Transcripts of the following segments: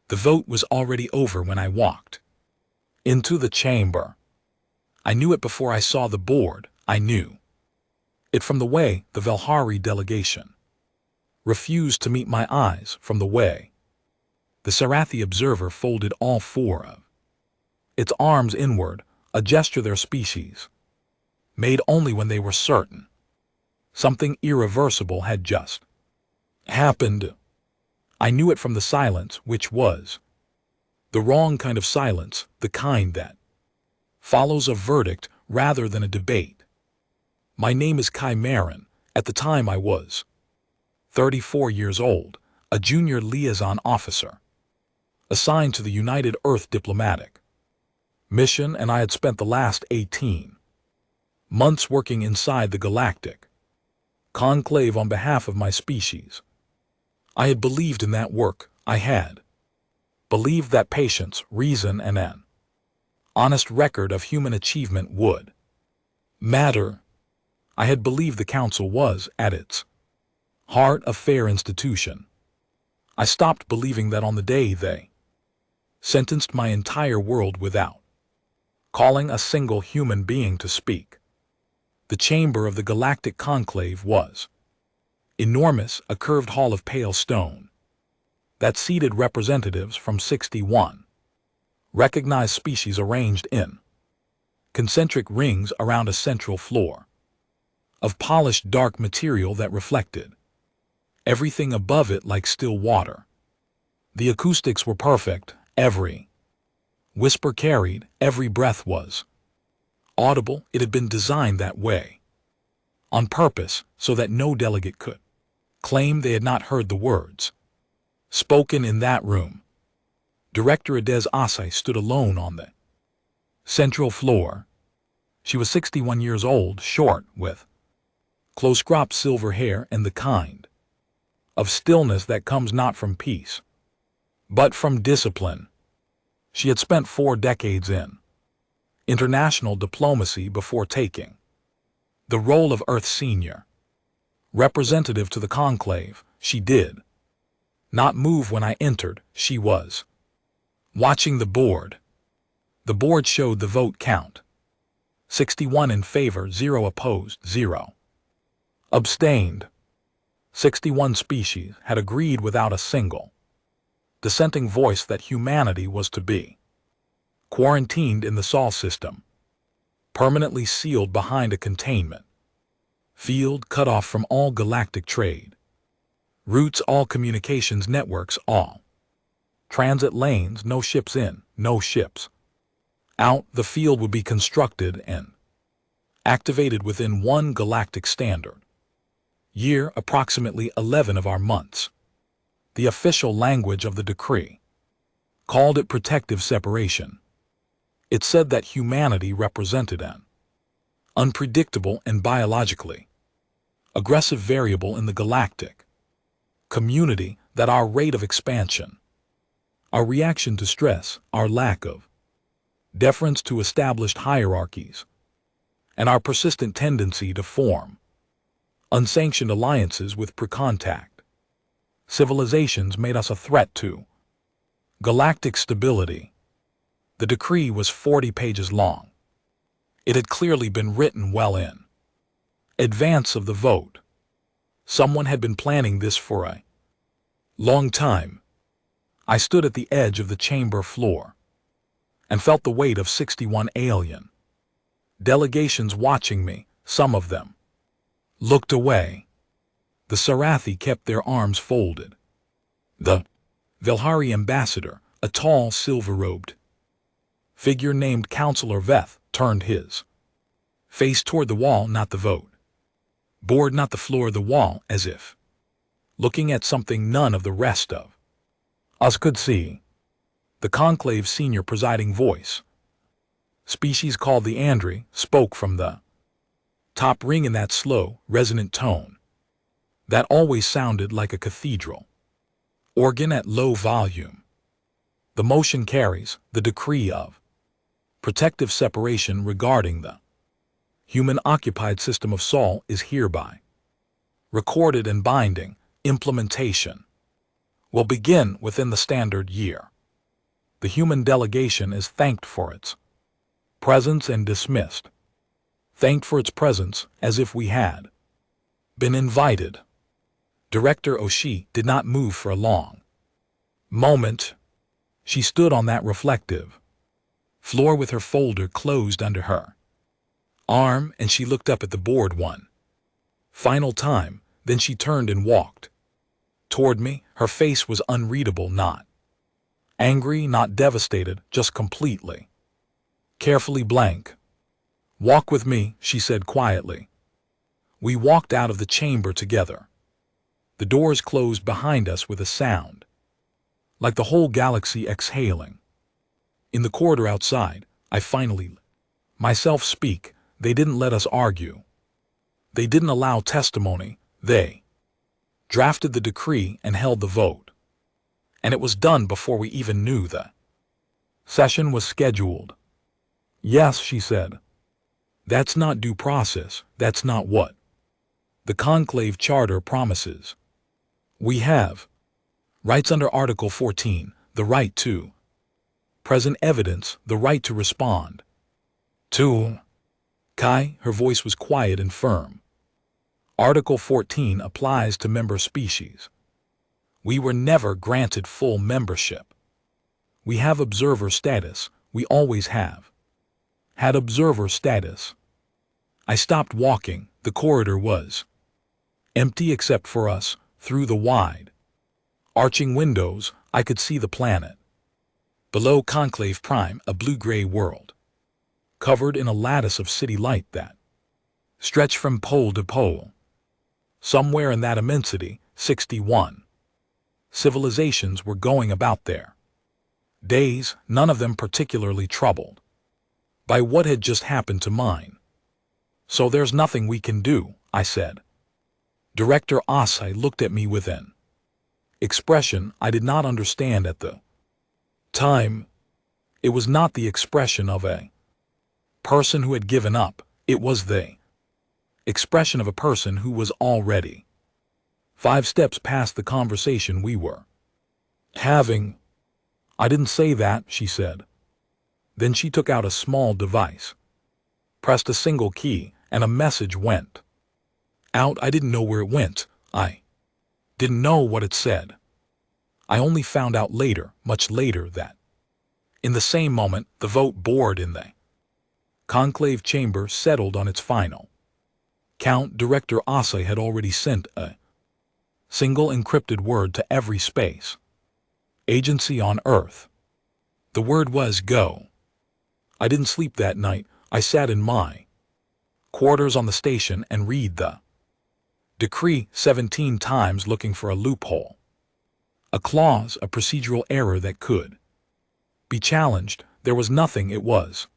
The vote was already over when I walked into the chamber. I knew it before I saw the board. I knew it from the way the Velhari delegation refused to meet my eyes, from the way the Sarathi observer folded all four of its arms inward, a gesture their species made only when they were certain something irreversible had just happened. I knew it from the silence, which was the wrong kind of silence, the kind that follows a verdict rather than a debate. My name is Kai Marin. At the time I was 34 years old, a junior liaison officer assigned to the United Earth Diplomatic Mission, and I had spent the last 18 months working inside the galactic conclave on behalf of my species. I had believed in that work. I had believed that patience, reason, and an honest record of human achievement would matter. I had believed the Council was, at its heart, a fair institution. I stopped believing that on the day they sentenced my entire world without calling a single human being to speak. The chamber of the galactic conclave was enormous, a curved hall of pale stone that seated representatives from 61 recognized species arranged in concentric rings around a central floor of polished dark material that reflected everything above it like still water. The acoustics were perfect. Every whisper carried, every breath was audible. It had been designed that way on purpose so that no delegate could claim they had not heard the words spoken in that room. Director Adez Asai stood alone on the central floor. She was 61 years old, short, with close-cropped silver hair and the kind of stillness that comes not from peace, but from discipline. She had spent 4 decades in international diplomacy before taking the role of Earth's senior representative to the conclave. She did not move when I entered. She was watching the board. The board showed the vote count: 61 in favor, 0 opposed, 0 abstained. 61 species had agreed without a single dissenting voice that humanity was to be quarantined in the Sol system, permanently sealed behind a containment field, cut off from all galactic trade routes, all communications networks, all transit lanes, no ships in, no ships out. The field would be constructed and activated within 1 galactic standard year, approximately 11 of our months. The official language of the decree called it protective separation. It said that humanity represented an unpredictable and biologically aggressive variable in the galactic community, that our rate of expansion, our reaction to stress, our lack of deference to established hierarchies, and our persistent tendency to form unsanctioned alliances with pre-contact civilizations made us a threat to galactic stability. The decree was 40 pages long. It had clearly been written well in advance of the vote. Someone had been planning this for a long time. I stood at the edge of the chamber floor and felt the weight of 61 alien delegations watching me. Some of them looked away. The Sarathi kept their arms folded. The Velhari ambassador, a tall, silver-robed figure named Counselor Veth, turned his face toward the wall, not the vote board, not the floor, the wall, as if looking at something none of the rest of us could see. The conclave's senior presiding voice, species called the Andri, spoke from the top ring in that slow, resonant tone that always sounded like a cathedral organ at low volume. The motion carries the decree of protective separation regarding the human-occupied system of Sol is hereby recorded and binding. Implementation will begin within the standard year. The human delegation is thanked for its presence and dismissed. Thanked for its presence as if we had been invited. Director Oshii did not move for a long moment. She stood on that reflective floor with her folder closed under her arm, and she looked up at the board one final time, then she turned and walked toward me. Her face was unreadable, not angry, not devastated, just completely, carefully blank. "Walk with me," she said quietly. We walked out of the chamber together. The doors closed behind us with a sound like the whole galaxy exhaling. In the corridor outside, I finally let myself speak. They didn't let us argue. They didn't allow testimony. They drafted the decree and held the vote. And it was done before we even knew the session was scheduled. "Yes," she said. "That's not due process. That's not what the conclave charter promises. We have rights under Article 14, the right to present evidence, the right to respond to." Kai, her voice was quiet and firm. "Article 14 applies to member species. We were never granted full membership. We have observer status. We always have had observer status." I stopped walking. The corridor was empty except for us. Through the wide, arching windows, I could see the planet. Below Conclave Prime, a blue-gray world, covered in a lattice of city light that stretched from pole to pole. Somewhere in that immensity, 61 civilizations were going about their days, none of them particularly troubled by what had just happened to mine. "So there's nothing we can do," I said. Director Asai looked at me with an expression I did not understand at the time. It was not the expression of a person who had given up. It was the expression of a person who was already 5 steps past the conversation we were having. "I didn't say that," she said. Then she took out a small device, pressed a single key, and a message went out. I didn't know where it went. I didn't know what it said. I only found out later, much later, that in the same moment the vote board in the conclave chamber settled on its final count. Director Asai had already sent a single encrypted word to every space agency on Earth. The word was go. I didn't sleep that night. I sat in my quarters on the station and read the decree 17 times, looking for a loophole, a clause, a procedural error that could be challenged. There was nothing. It was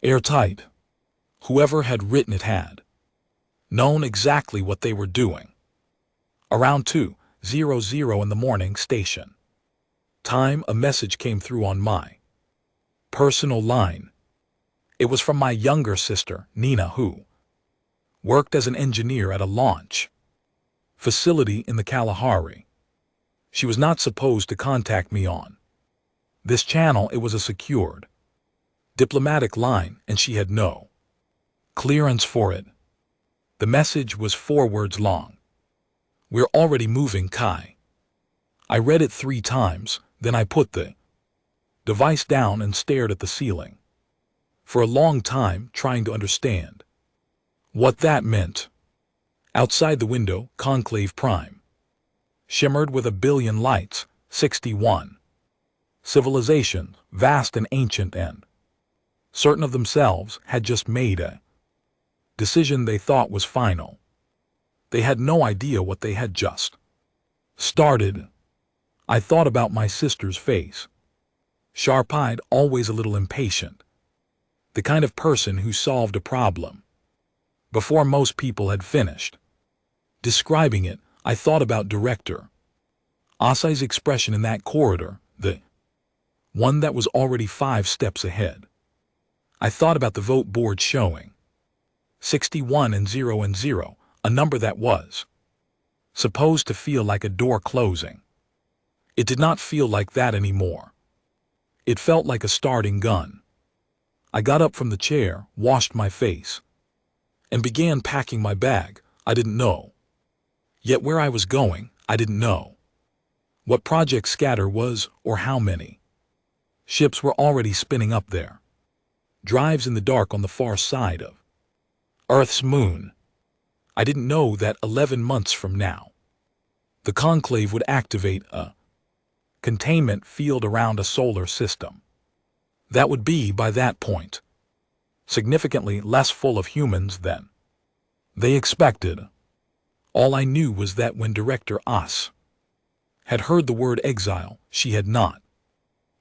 airtight. Whoever had written it had known exactly what they were doing. Around 2:00 in the morning, station time, a message came through on my personal line. It was from my younger sister, Nina, who worked as an engineer at a launch facility in the Kalahari. She was not supposed to contact me on this channel. It was a secured diplomatic line, and she had no clearance for it. The message was 4 words long. "We're already moving, Kai." I read it 3 times, then I put the device down and stared at the ceiling for a long time, trying to understand what that meant. Outside the window, Conclave Prime shimmered with a billion lights, 61 civilizations, vast and ancient, and certain of themselves, had just made a decision they thought was final. They had no idea what they had just started. I thought about my sister's face. Sharp-eyed, always a little impatient. The kind of person who solved a problem before most people had finished describing it. I thought about Director Asai's expression in that corridor, the one that was already 5 steps ahead. I thought about the vote board showing 61 and 0, a number that was supposed to feel like a door closing. It did not feel like that anymore. It felt like a starting gun. I got up from the chair, washed my face, and began packing my bag. I didn't know. Yet where I was going, I didn't know. What Project Scatter was, or how many. Ships were already spinning up there. Drives in the dark on the far side of Earth's moon. I didn't know that 11 months from now, the conclave would activate a containment field around a solar system that would be, by that point, significantly less full of humans than they expected. All I knew was that when Director Oss had heard the word exile, she had not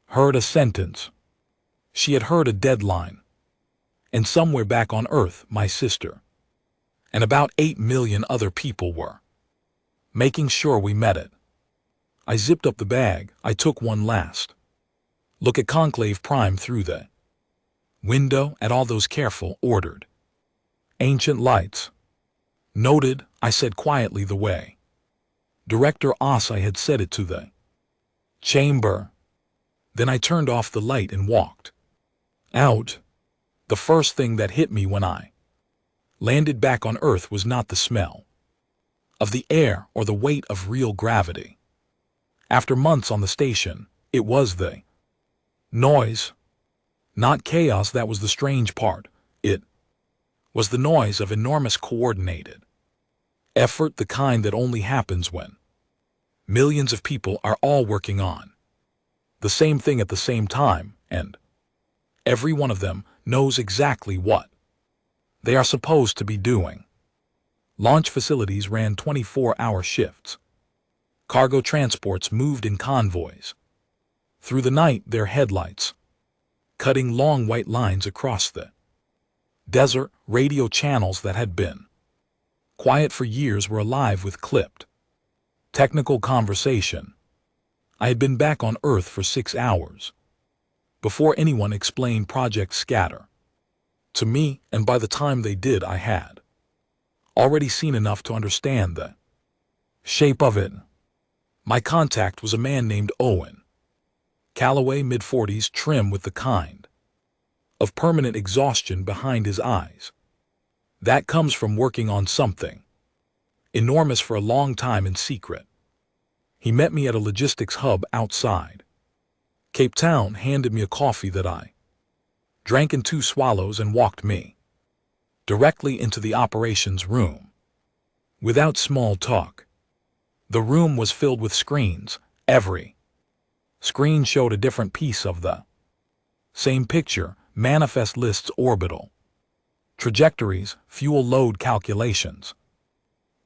heard a sentence. She had heard a deadline. And somewhere back on Earth, my sister and about 8 million other people were making sure we met it. I zipped up the bag. I took one last look at Conclave Prime through the window, at all those careful, ordered, ancient lights. Noted, I said quietly, the way Director Oss I had said it to the chamber. Then I turned off the light and walked out. The first thing that hit me when I landed back on Earth was not the smell of the air or the weight of real gravity. After months on the station, it was the noise, not chaos, that was the strange part. It was the noise of enormous coordinated effort, the kind that only happens when millions of people are all working on the same thing at the same time, and every one of them knows exactly what they are supposed to be doing. Launch facilities ran 24-hour shifts. Cargo transports moved in convoys through the night, their headlights cutting long white lines across the desert. Radio channels that had been quiet for years were alive with clipped technical conversation. I had been back on Earth for 6 hours before anyone explained Project Scatter to me, and by the time they did, I had already seen enough to understand the shape of it. My contact was a man named Owen Calloway, mid-40s, trim, with the kind of permanent exhaustion behind his eyes that comes from working on something enormous for a long time in secret. He met me at a logistics hub outside Cape Town, handed me a coffee that I drank in 2 swallows, and walked me directly into the operations room. Without small talk, the room was filled with screens. Every screen showed a different piece of the same picture: manifest lists, orbital trajectories, fuel load calculations,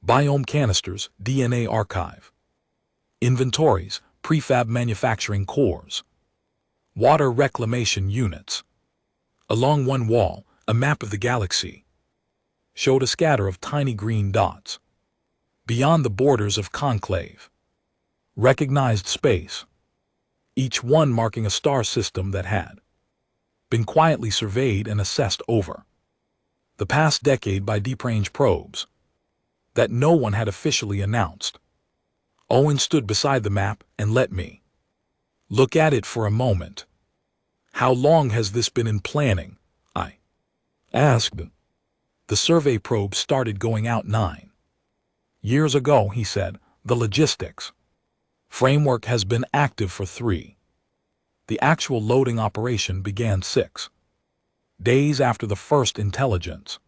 biome canisters, DNA archive, inventories, prefab manufacturing cores, water reclamation units. Along one wall, a map of the galaxy showed a scatter of tiny green dots beyond the borders of Conclave. Recognized space, each one marking a star system that had been quietly surveyed and assessed over the past decade by deep-range probes that no one had officially announced. Owen stood beside the map and let me look at it for a moment. "How long has this been in planning?" I asked. "The survey probe started going out 9 years ago," he said. "The logistics framework has been active for 3. The actual loading operation began 6 days after the first intelligence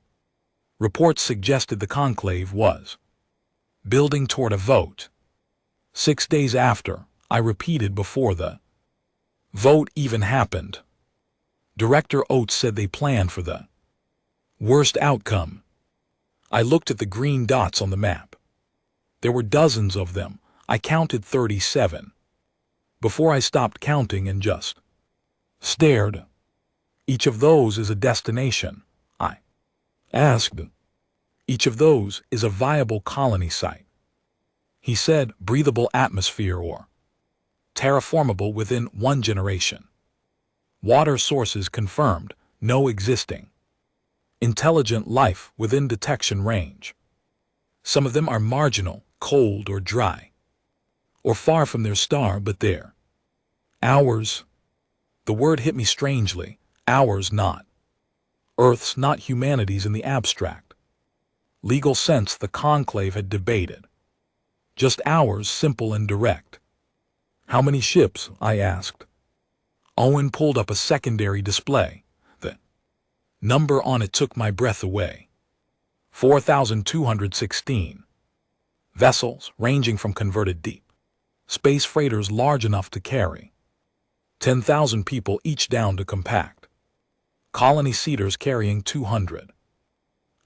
reports suggested the conclave was building toward a vote. 6 days after," I repeated, "before the vote even happened. Director Oates said they planned for the worst outcome." I looked at the green dots on the map. There were dozens of them. I counted 37 before I stopped counting and just stared. "Each of those is a destination?" I asked. "Each of those is a viable colony site," he said. "Breathable atmosphere or terraformable within 1 generation. Water sources confirmed, no existing intelligent life within detection range. Some of them are marginal, cold or dry, or far from their star, but they're ours." The word hit me strangely. Ours, not Earth's, not humanity's in the abstract. Legal sense the conclave had debated. Just ours, simple and direct. How many ships? I asked. Owen pulled up a secondary display. The number on it took my breath away. 4,216. Vessels ranging from converted deep space freighters large enough to carry 10,000 people each down to compact colony seaters carrying 200.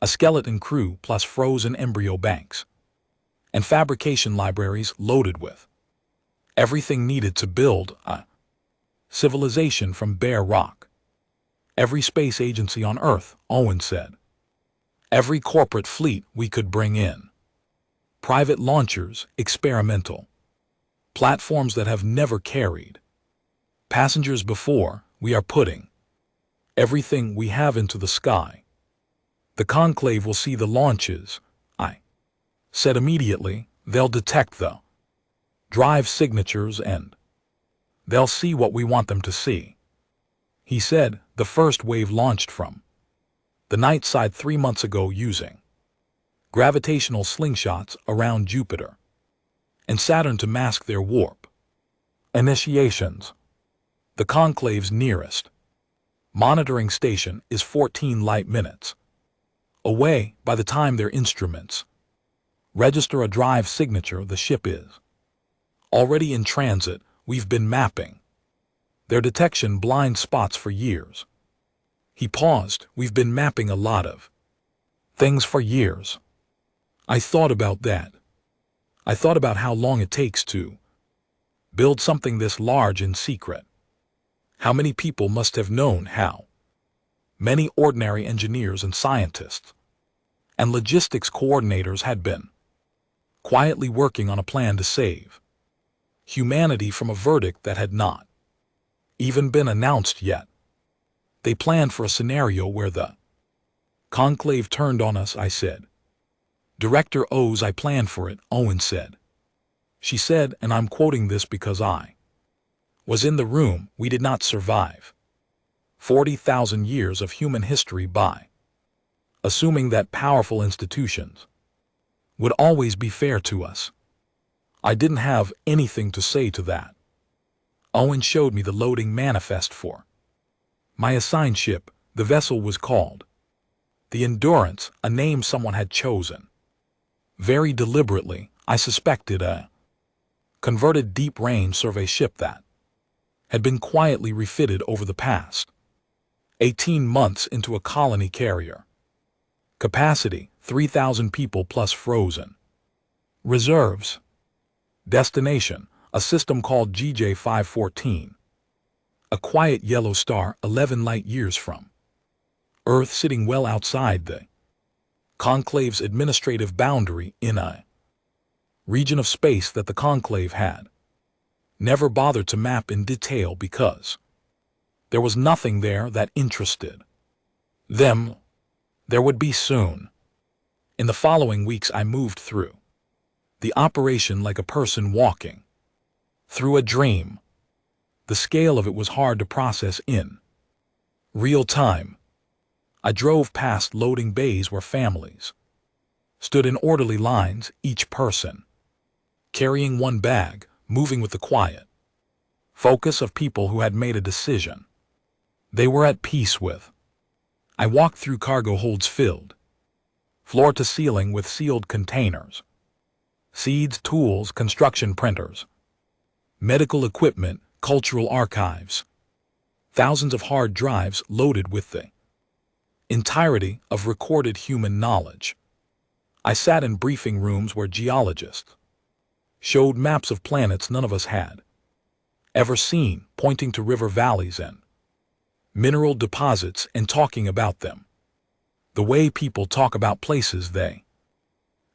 A skeleton crew plus frozen embryo banks. And fabrication libraries loaded with everything needed to build a civilization from bare rock. Every space agency on Earth, Owen said. Every corporate fleet we could bring in. Private launchers, experimental. Platforms that have never carried passengers before. We are putting everything we have into the sky. The conclave will see the launches, I said immediately. They'll detect the drive signatures and they'll see what we want them to see. He said the first wave launched from the night side 3 months ago using gravitational slingshots around Jupiter and Saturn to mask their warp initiations. The conclave's nearest monitoring station is 14 light minutes away. By the time their instruments register a drive signature, the ship is already in transit. We've been mapping their detection blind spots for years. He paused. We've been mapping a lot of things for years. I thought about that. I thought about how long it takes to build something this large in secret. How many people must have known how many ordinary engineers and scientists and logistics coordinators had been quietly working on a plan to save humanity from a verdict that had not even been announced yet. They planned for a scenario where the conclave turned on us, I said. Director O's, I planned for it, Owen said. She said, and I'm quoting this because I was in the room, we did not survive 40,000 years of human history by assuming that powerful institutions would always be fair to us. I didn't have anything to say to that. Owen showed me the loading manifest for my assigned ship. The vessel was called the Endurance, a name someone had chosen very deliberately. I suspected a converted deep-range survey ship that had been quietly refitted over the past 18 months into a colony carrier. Capacity, 3,000 people plus frozen reserves. Destination, a system called GJ 514. A quiet yellow star 11 light years from Earth, sitting well outside the conclave's administrative boundary in a region of space that the conclave had never bothered to map in detail because there was nothing there that interested them. There would be soon. In the following weeks I moved through the operation like a person walking through a dream. The scale of it was hard to process in real time. I drove past loading bays where families stood in orderly lines, each person carrying one bag, moving with the quiet focus of people who had made a decision they were at peace with. I walked through cargo holds filled floor to ceiling with sealed containers, seeds, tools, construction printers, medical equipment, cultural archives, thousands of hard drives loaded with the entirety of recorded human knowledge. I sat in briefing rooms where geologists showed maps of planets none of us had ever seen, pointing to river valleys and mineral deposits and talking about them the way people talk about places they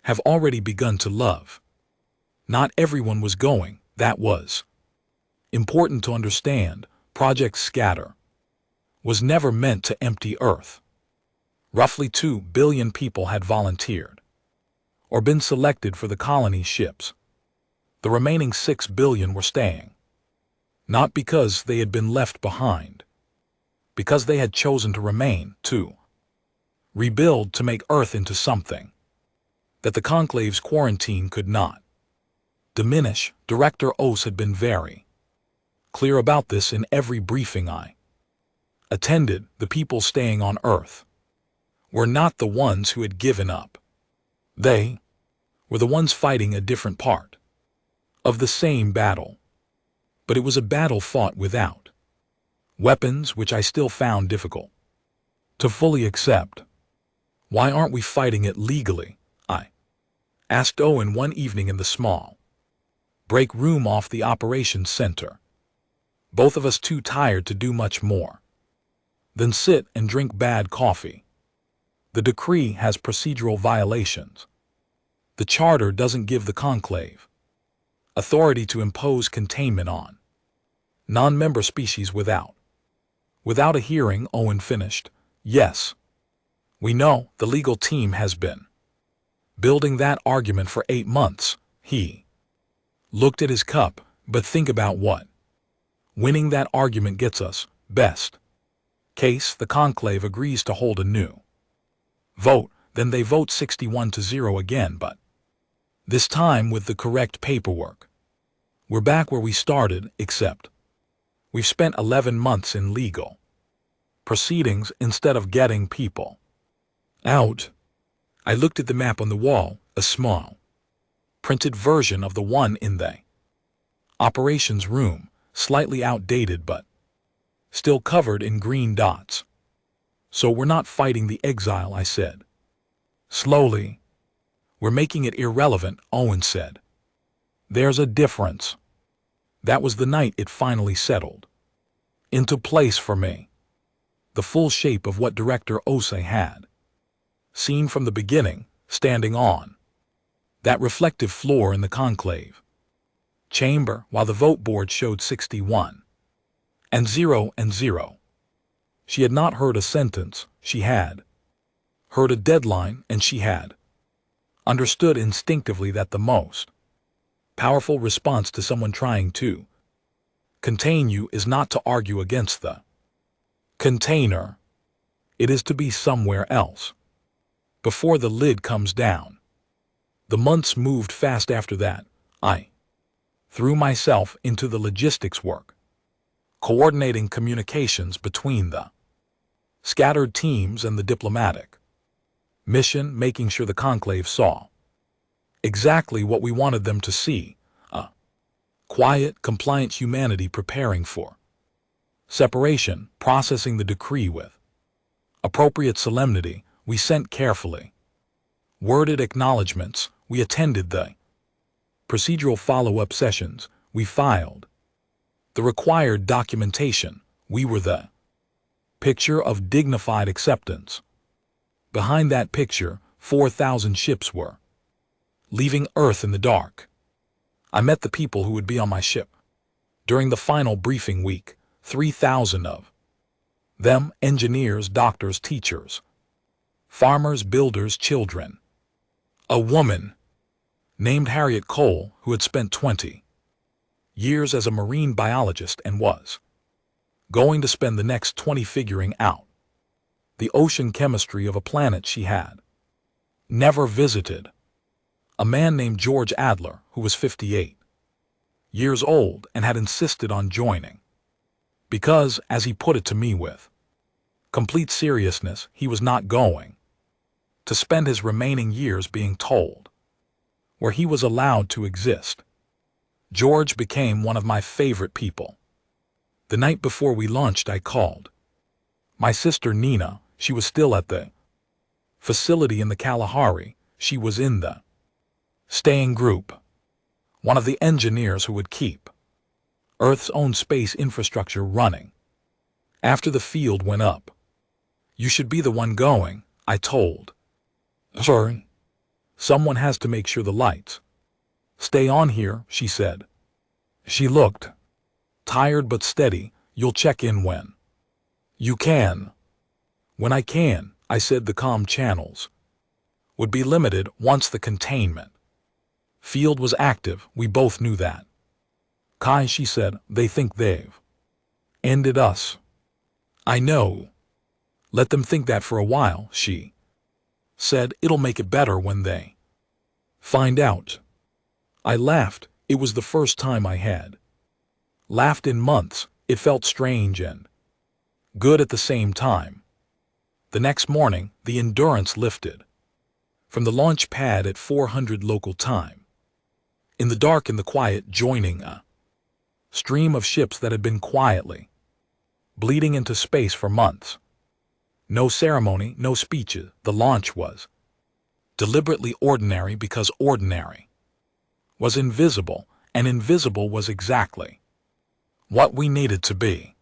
have already begun to love. Not everyone was going, that was important to understand. Project Scatter was never meant to empty Earth. Roughly 2 billion people had volunteered or been selected for the colony ships. The remaining 6 billion were staying. Not because they had been left behind, because they had chosen to remain, to rebuild, to make Earth into something that the Conclave's quarantine could not diminish. Director Ose had been very clear about this in every briefing I attended. The people staying on Earth were not the ones who had given up. They were the ones fighting a different part of the same battle. But it was a battle fought without weapons, which I still found difficult to fully accept. Why aren't we fighting it legally? I asked Owen one evening in the small break room off the operations center. Both of us too tired to do much more than sit and drink bad coffee. The decree has procedural violations. The charter doesn't give the Conclave authority to impose containment on non-member species without a hearing. Owen finished. Yes, we know. The legal team has been building that argument for 8 months. He looked at his cup. But think about what winning that argument gets us. Best case, the Conclave agrees to hold a new vote. Then they vote 61-0 again, but this time with the correct paperwork. We're back where we started, except we've spent 11 months in legal proceedings instead of getting people out. I looked at the map on the wall, a small printed version of the one in the operations room, slightly outdated but still covered in green dots. So we're not fighting the Exile, I said. Slowly. We're making it irrelevant, Owen said. There's a difference. That was the night it finally settled into place for me. The full shape of what Director Ose had seen from the beginning, standing on that reflective floor in the Conclave chamber, while the vote board showed 61-0. She had not heard a sentence. She had heard a deadline, and she had understood instinctively that the most powerful response to someone trying to contain you is not to argue against the container. It is to be somewhere else before the lid comes down. The months moved fast after that. I threw myself into the logistics work, coordinating communications between the scattered teams and the diplomatic mission, making sure the Conclave saw exactly what we wanted them to see: a quiet, compliant humanity preparing for separation, processing the decree with appropriate solemnity. We sent carefully worded acknowledgments. We attended the procedural follow-up sessions. We filed the required documentation. We were the picture of dignified acceptance. Behind that picture, 4,000 ships were leaving Earth in the dark. I met the people who would be on my ship during the final briefing week. 3,000 of them, engineers, doctors, teachers, farmers, builders, children. A woman named Harriet Cole, who had spent 20 years as a marine biologist and was going to spend the next 20 figuring out the ocean chemistry of a planet she had never visited. A man named George Adler, who was 58 years old and had insisted on joining because, as he put it to me with complete seriousness, he was not going to spend his remaining years being told where he was allowed to exist. George became one of my favorite people. The night before we launched, I called my sister Nina. She was still at the facility in the Kalahari. She was in the staying group, one of the engineers who would keep Earth's own space infrastructure running after the field went up. You should be the one going, I told. Sorry. Someone has to make sure the lights stay on here, she said. She looked tired but steady. You'll check in when you can. When I can, I said. The comm channels would be limited once the containment field was active. We both knew that. Kai, she said, they think they've ended us. I know. Let them think that for a while, she said. It'll make it better when they find out. I laughed. It was the first time I had laughed in months. It felt strange and good at the same time. The next morning, the Endurance lifted from the launch pad at 400 local time. In the dark and the quiet, joining a stream of ships that had been quietly bleeding into space for months. No ceremony, no speeches. The launch was deliberately ordinary because ordinary was invisible, and invisible was exactly what we needed to be.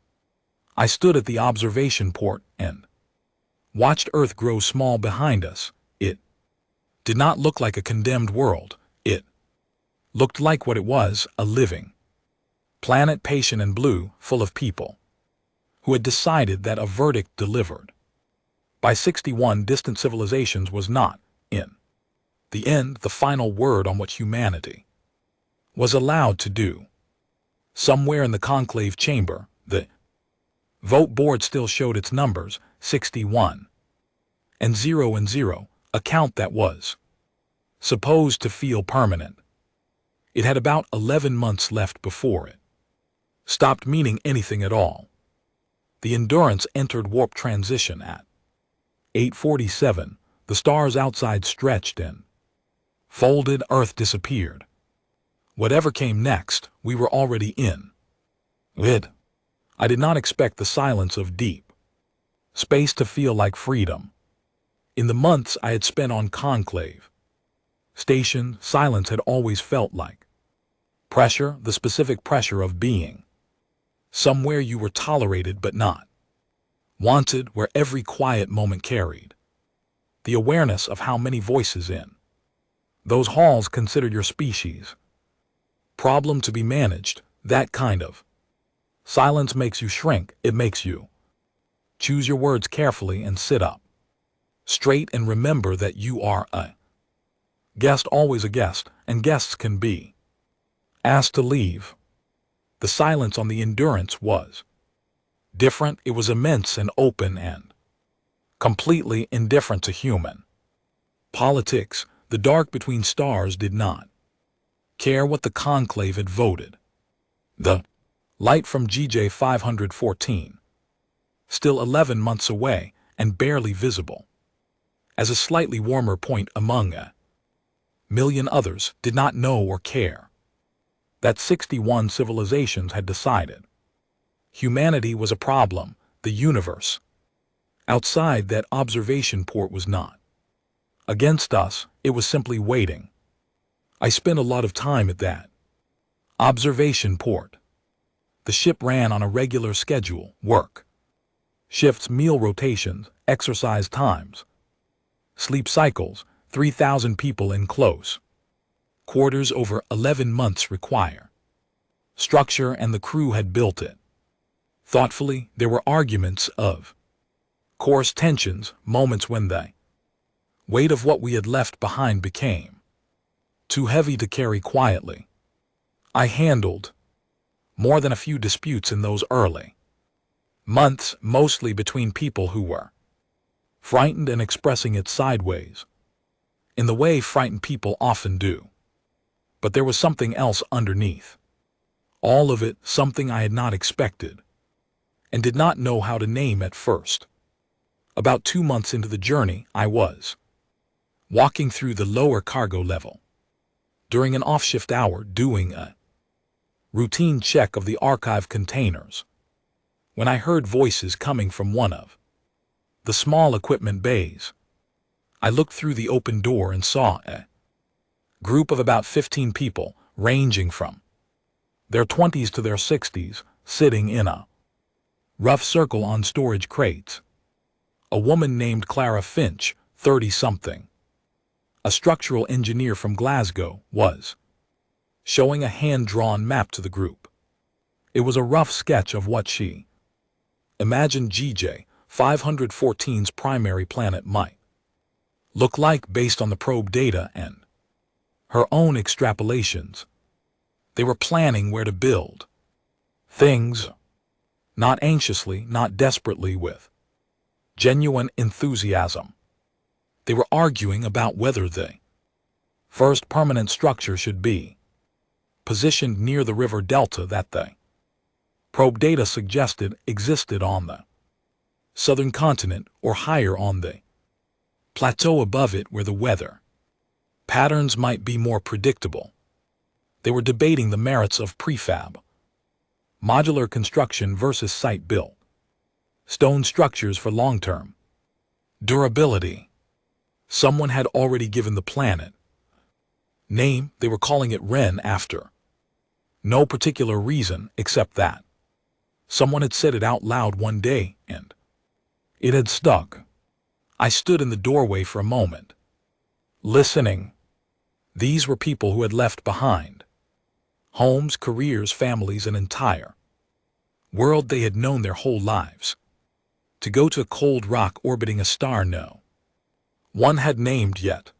I stood at the observation port and watched Earth grow small behind us. It did not look like a condemned world. It looked like what it was, a living planet, patient and blue, full of people who had decided that a verdict delivered by 61 distant civilizations was not, in the end, the final word on what humanity was allowed to do. Somewhere in the conclave chamber, the vote board still showed its numbers, 61 and 0, a count that was supposed to feel permanent. It had about 11 months left before it stopped meaning anything at all. The Endurance entered warp transition at 8:47. The stars outside stretched and folded. Earth disappeared. Whatever came next, we were already in it. I did not expect the silence of deep space to feel like freedom. In the months I had spent on conclave station, silence had always felt like pressure, the specific pressure of being somewhere you were tolerated but not wanted, where every quiet moment carried the awareness of how many voices in those halls considered your species problem to be managed. That kind of silence makes you shrink. It makes you choose your words carefully and sit up straight and remember that you are a guest, always a guest, and guests can be asked to leave. The silence on the Endurance was different. It was immense and open and completely indifferent to human politics. The dark between stars did not care what the conclave had voted. The light from GJ 514, still 11 months away and barely visible, as a slightly warmer point among a million others, did not know or care that 61 civilizations had decided humanity was a problem. The universe outside that observation port was not against us. It was simply waiting. I spent a lot of time at that observation port. The ship ran on a regular schedule: work shifts, meal rotations, exercise times, sleep cycles. 3,000 people in close quarters over 11 months require structure, and the crew had built it thoughtfully. There were arguments, of course, tensions, moments when the weight of what we had left behind became too heavy to carry quietly. I handled more than a few disputes in those early months, mostly between people who were frightened and expressing it sideways, in the way frightened people often do. But there was something else underneath all of it, something I had not expected and did not know how to name at first. About 2 months into the journey, I was walking through the lower cargo level during an off-shift hour, doing a routine check of the archive containers, when I heard voices coming from one of the small equipment bays. I looked through the open door and saw a group of about 15 people, ranging from their 20s to their 60s, sitting in a rough circle on storage crates. A woman named Clara Finch, 30-something, a structural engineer from Glasgow, was showing a hand-drawn map to the group. It was a rough sketch of what she imagined GJ 514's primary planet might look like based on the probe data and her own extrapolations. They were planning where to build things, not anxiously, not desperately, with genuine enthusiasm. They were arguing about whether the first permanent structure should be positioned near the river delta that the probe data suggested existed on the southern continent, or higher on the plateau above it where the weather patterns might be more predictable. They were debating the merits of prefab, modular construction versus site-built stone structures for long-term durability. Someone had already given the planet name. They were calling it Ren after no particular reason except that someone had said it out loud one day, and it had stuck. I stood in the doorway for a moment, listening. These were people who had left behind homes, careers, families, an entire world they had known their whole lives, to go to a cold rock orbiting a star no one had named yet.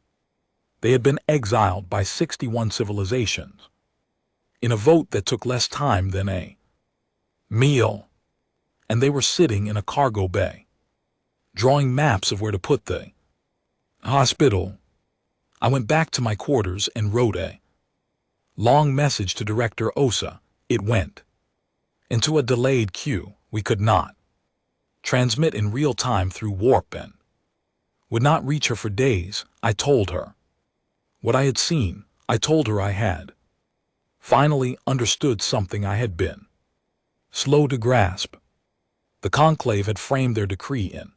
They had been exiled by 61 civilizations in a vote that took less time than a meal, and they were sitting in a cargo bay, drawing maps of where to put the hospital. I went back to my quarters and wrote a long message to Director Osa. It went into a delayed queue. We could not transmit in real time through warp and would not reach her for days. I told her what I had seen. I told her I had finally understood something I had been slow to grasp. The conclave had framed their decree in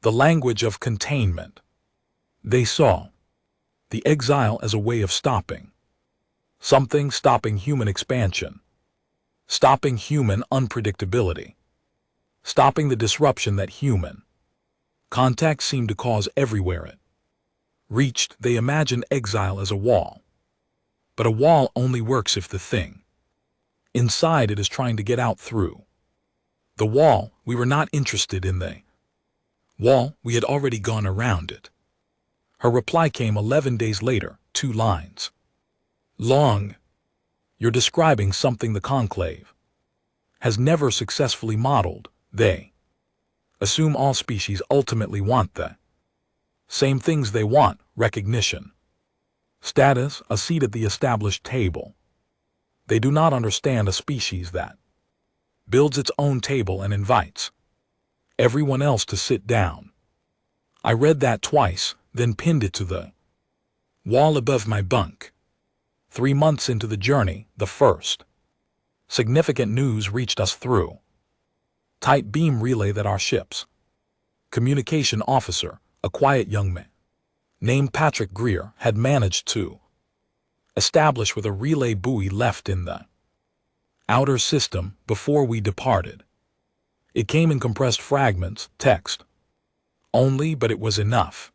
the language of containment. They saw the exile as a way of stopping something, stopping human expansion, stopping human unpredictability, stopping the disruption that human contact seemed to cause everywhere it reached. They imagined exile as a wall, but a wall only works if the thing inside it is trying to get out through the wall. We were not interested in the wall. We had already gone around it. Her reply came 11 days later, 2 lines long. You're describing something the conclave has never successfully modeled. They assume all species ultimately want the same things. They want recognition, status, a seat at the established table. They do not understand a species that builds its own table and invites everyone else to sit down. I read that twice, then pinned it to the wall above my bunk. 3 months into the journey, the first significant news reached us through tight beam relay that our ship's communication officer, a quiet young man named Patrick Greer, had managed to establish with a relay buoy left in the outer system before we departed. It came in compressed fragments, text only, but it was enough.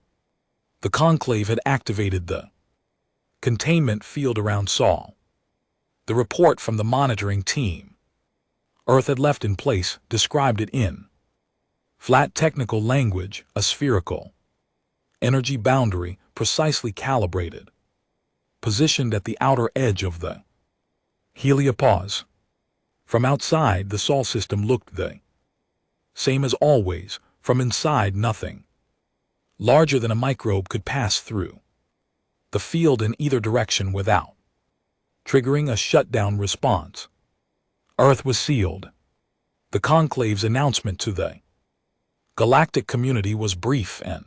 The conclave had activated the containment field around Saul. The report from the monitoring team Earth had left in place described it in flat technical language, a spherical energy boundary precisely calibrated, positioned at the outer edge of the heliopause. From outside, the Sol system looked the same as always. From inside, nothing larger than a microbe could pass through the field in either direction without triggering a shutdown response. Earth was sealed. The conclave's announcement to the galactic community was brief and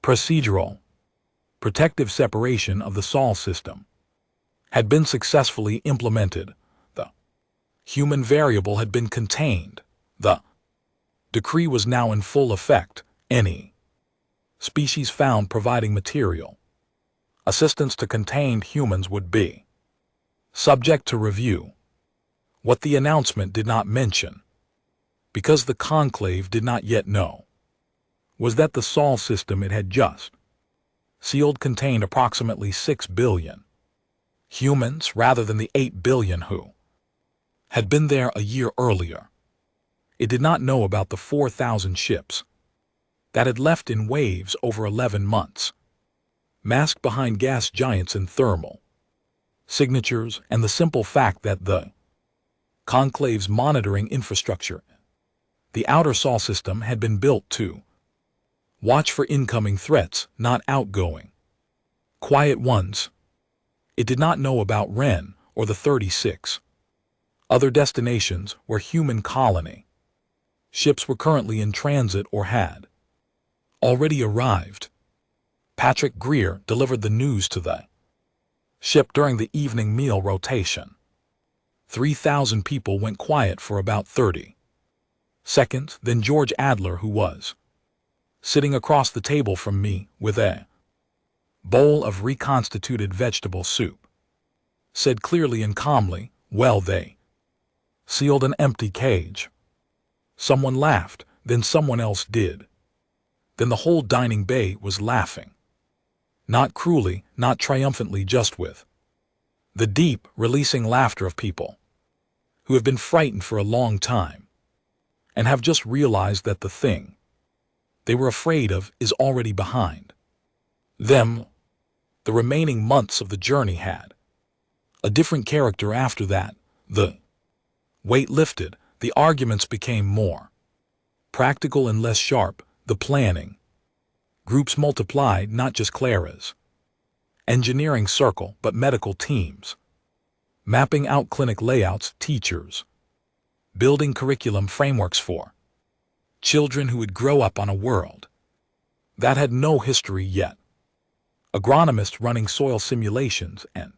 procedural. Protective separation of the Sol system had been successfully implemented. The human variable had been contained. The decree was now in full effect. Any species found providing material assistance to contained humans would be subject to review. What the announcement did not mention, because the conclave did not yet know, was that the Sol system it had just sealed contained approximately 6 billion humans rather than the 8 billion who had been there a year earlier. It did not know about the 4,000 ships that had left in waves over 11 months, masked behind gas giants and thermal signatures, and the simple fact that the Conclave's monitoring infrastructure, the outer sol system, had been built to watch for incoming threats, not outgoing, quiet ones. It did not know about Ren or the 36 other destinations where human colony ships were currently in transit or had already arrived. Patrick Greer delivered the news to the ship during the evening meal rotation. 3,000 people went quiet for about 30 seconds, then George Adler, who was sitting across the table from me with a bowl of reconstituted vegetable soup, said clearly and calmly, "Well, they sealed an empty cage." Someone laughed, then someone else did. Then the whole dining bay was laughing. Not cruelly, not triumphantly, just with the deep, releasing laughter of people who have been frightened for a long time and have just realized that the thing they were afraid of is already behind them. The remaining months of the journey had a different character after that. The weight lifted, the arguments became more practical and less sharp, the planning groups multiplied, not just Clara's engineering circle, but medical teams, mapping out clinic layouts, teachers building curriculum frameworks for children who would grow up on a world that had no history yet, agronomists running soil simulations and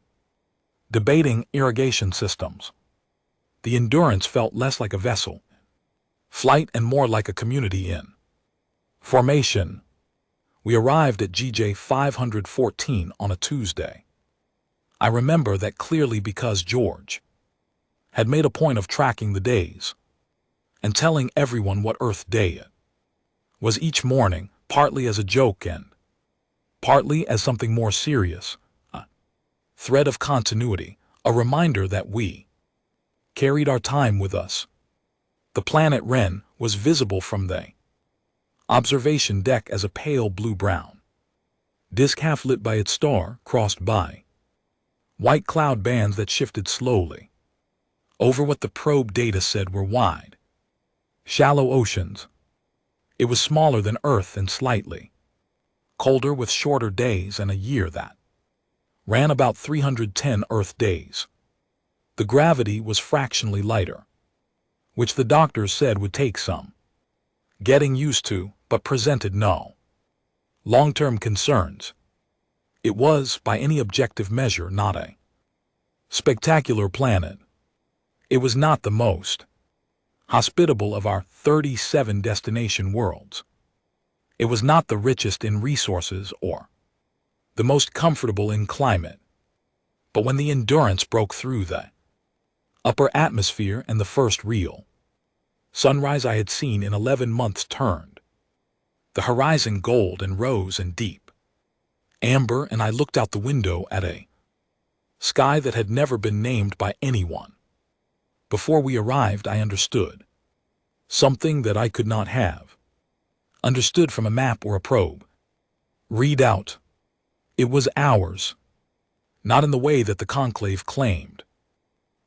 debating irrigation systems. The Endurance felt less like a vessel flight and more like a community in formation. We arrived at GJ 514 on a Tuesday. I remember that clearly because George had made a point of tracking the days and telling everyone what Earth Day it was each morning, partly as a joke and partly as something more serious, a thread of continuity, a reminder that we carried our time with us. The planet Ren was visible from the observation deck as a pale blue-brown disk half lit by its star, crossed by white cloud bands that shifted slowly over what the probe data said were wide, shallow oceans. It was smaller than Earth and slightly colder, with shorter days and a year that ran about 310 Earth days. The gravity was fractionally lighter, which the doctors said would take some getting used to, but presented no long-term concerns. It was, by any objective measure, not a spectacular planet. It was not the most hospitable of our 37 destination worlds. It was not the richest in resources or the most comfortable in climate. But when the Endurance broke through the upper atmosphere and the first real sunrise I had seen in 11 months turned the horizon gold and rose and deep amber, and I looked out the window at a sky that had never been named by anyone. Before we arrived, I understood something that I could not have understood from a map or a probe read out. It was ours, not in the way that the Conclave claimed,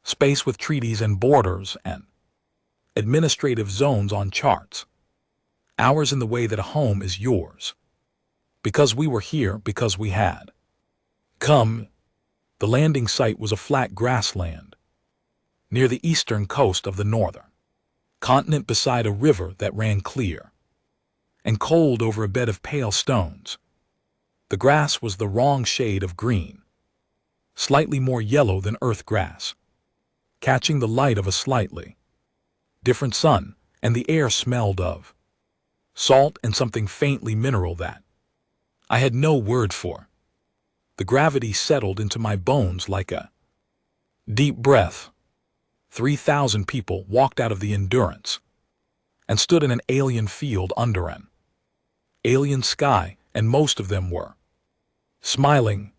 space with treaties and borders and administrative zones on charts. Ours in the way that a home is yours, because we were here, because we had come. The landing site was a flat grassland near the eastern coast of the northern continent, beside a river that ran clear and cold over a bed of pale stones. The grass was the wrong shade of green, slightly more yellow than earth grass, catching the light of a slightly different sun, and the air smelled of salt and something faintly mineral that I had no word for. The gravity settled into my bones like a deep breath. 3,000 people walked out of the Endurance and stood in an alien field under an alien sky, and most of them were smiling.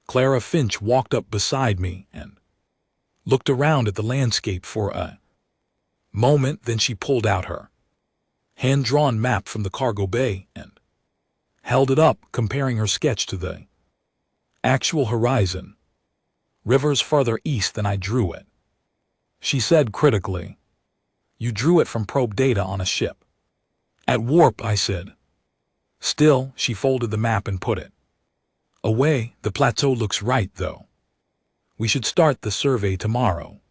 Clara Finch walked up beside me and looked around at the landscape for a moment, then she pulled out her hand-drawn map from the cargo bay and held it up, comparing her sketch to the actual horizon. Rivers further east than I drew it. She said critically. You drew it from probe data on a ship. At warp, I said. Still, she folded the map and put it away. The plateau looks right, though. We should start the survey tomorrow.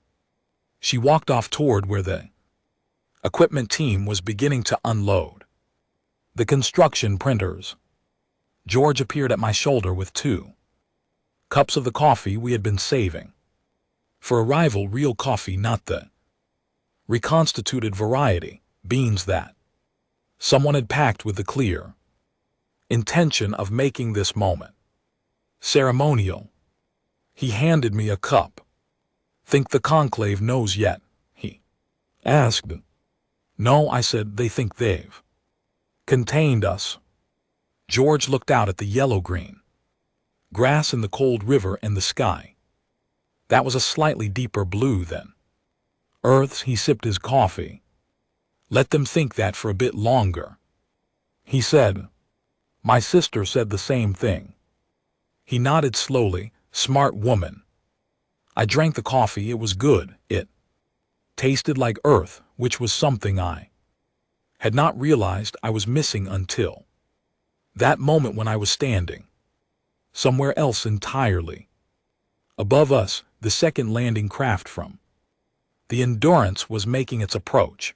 She walked off toward where the equipment team was beginning to unload the construction printers. George appeared at my shoulder with 2 cups of the coffee we had been saving. For arrival, real coffee, not the reconstituted variety, beans that someone had packed with the clear intention of making this moment ceremonial. He handed me a cup. Think the conclave knows yet? He asked. No, I said, they think they've contained us. George looked out at the yellow-green grass and the cold river and the sky. That was a slightly deeper blue than Earth's. He sipped his coffee. Let them think that for a bit longer, he said. My sister said the same thing. He nodded slowly. Smart woman. I drank the coffee. It was good. It tasted like Earth, which was something I had not realized I was missing until that moment when I was standing somewhere else entirely. Above us, the second landing craft from the Endurance was making its approach,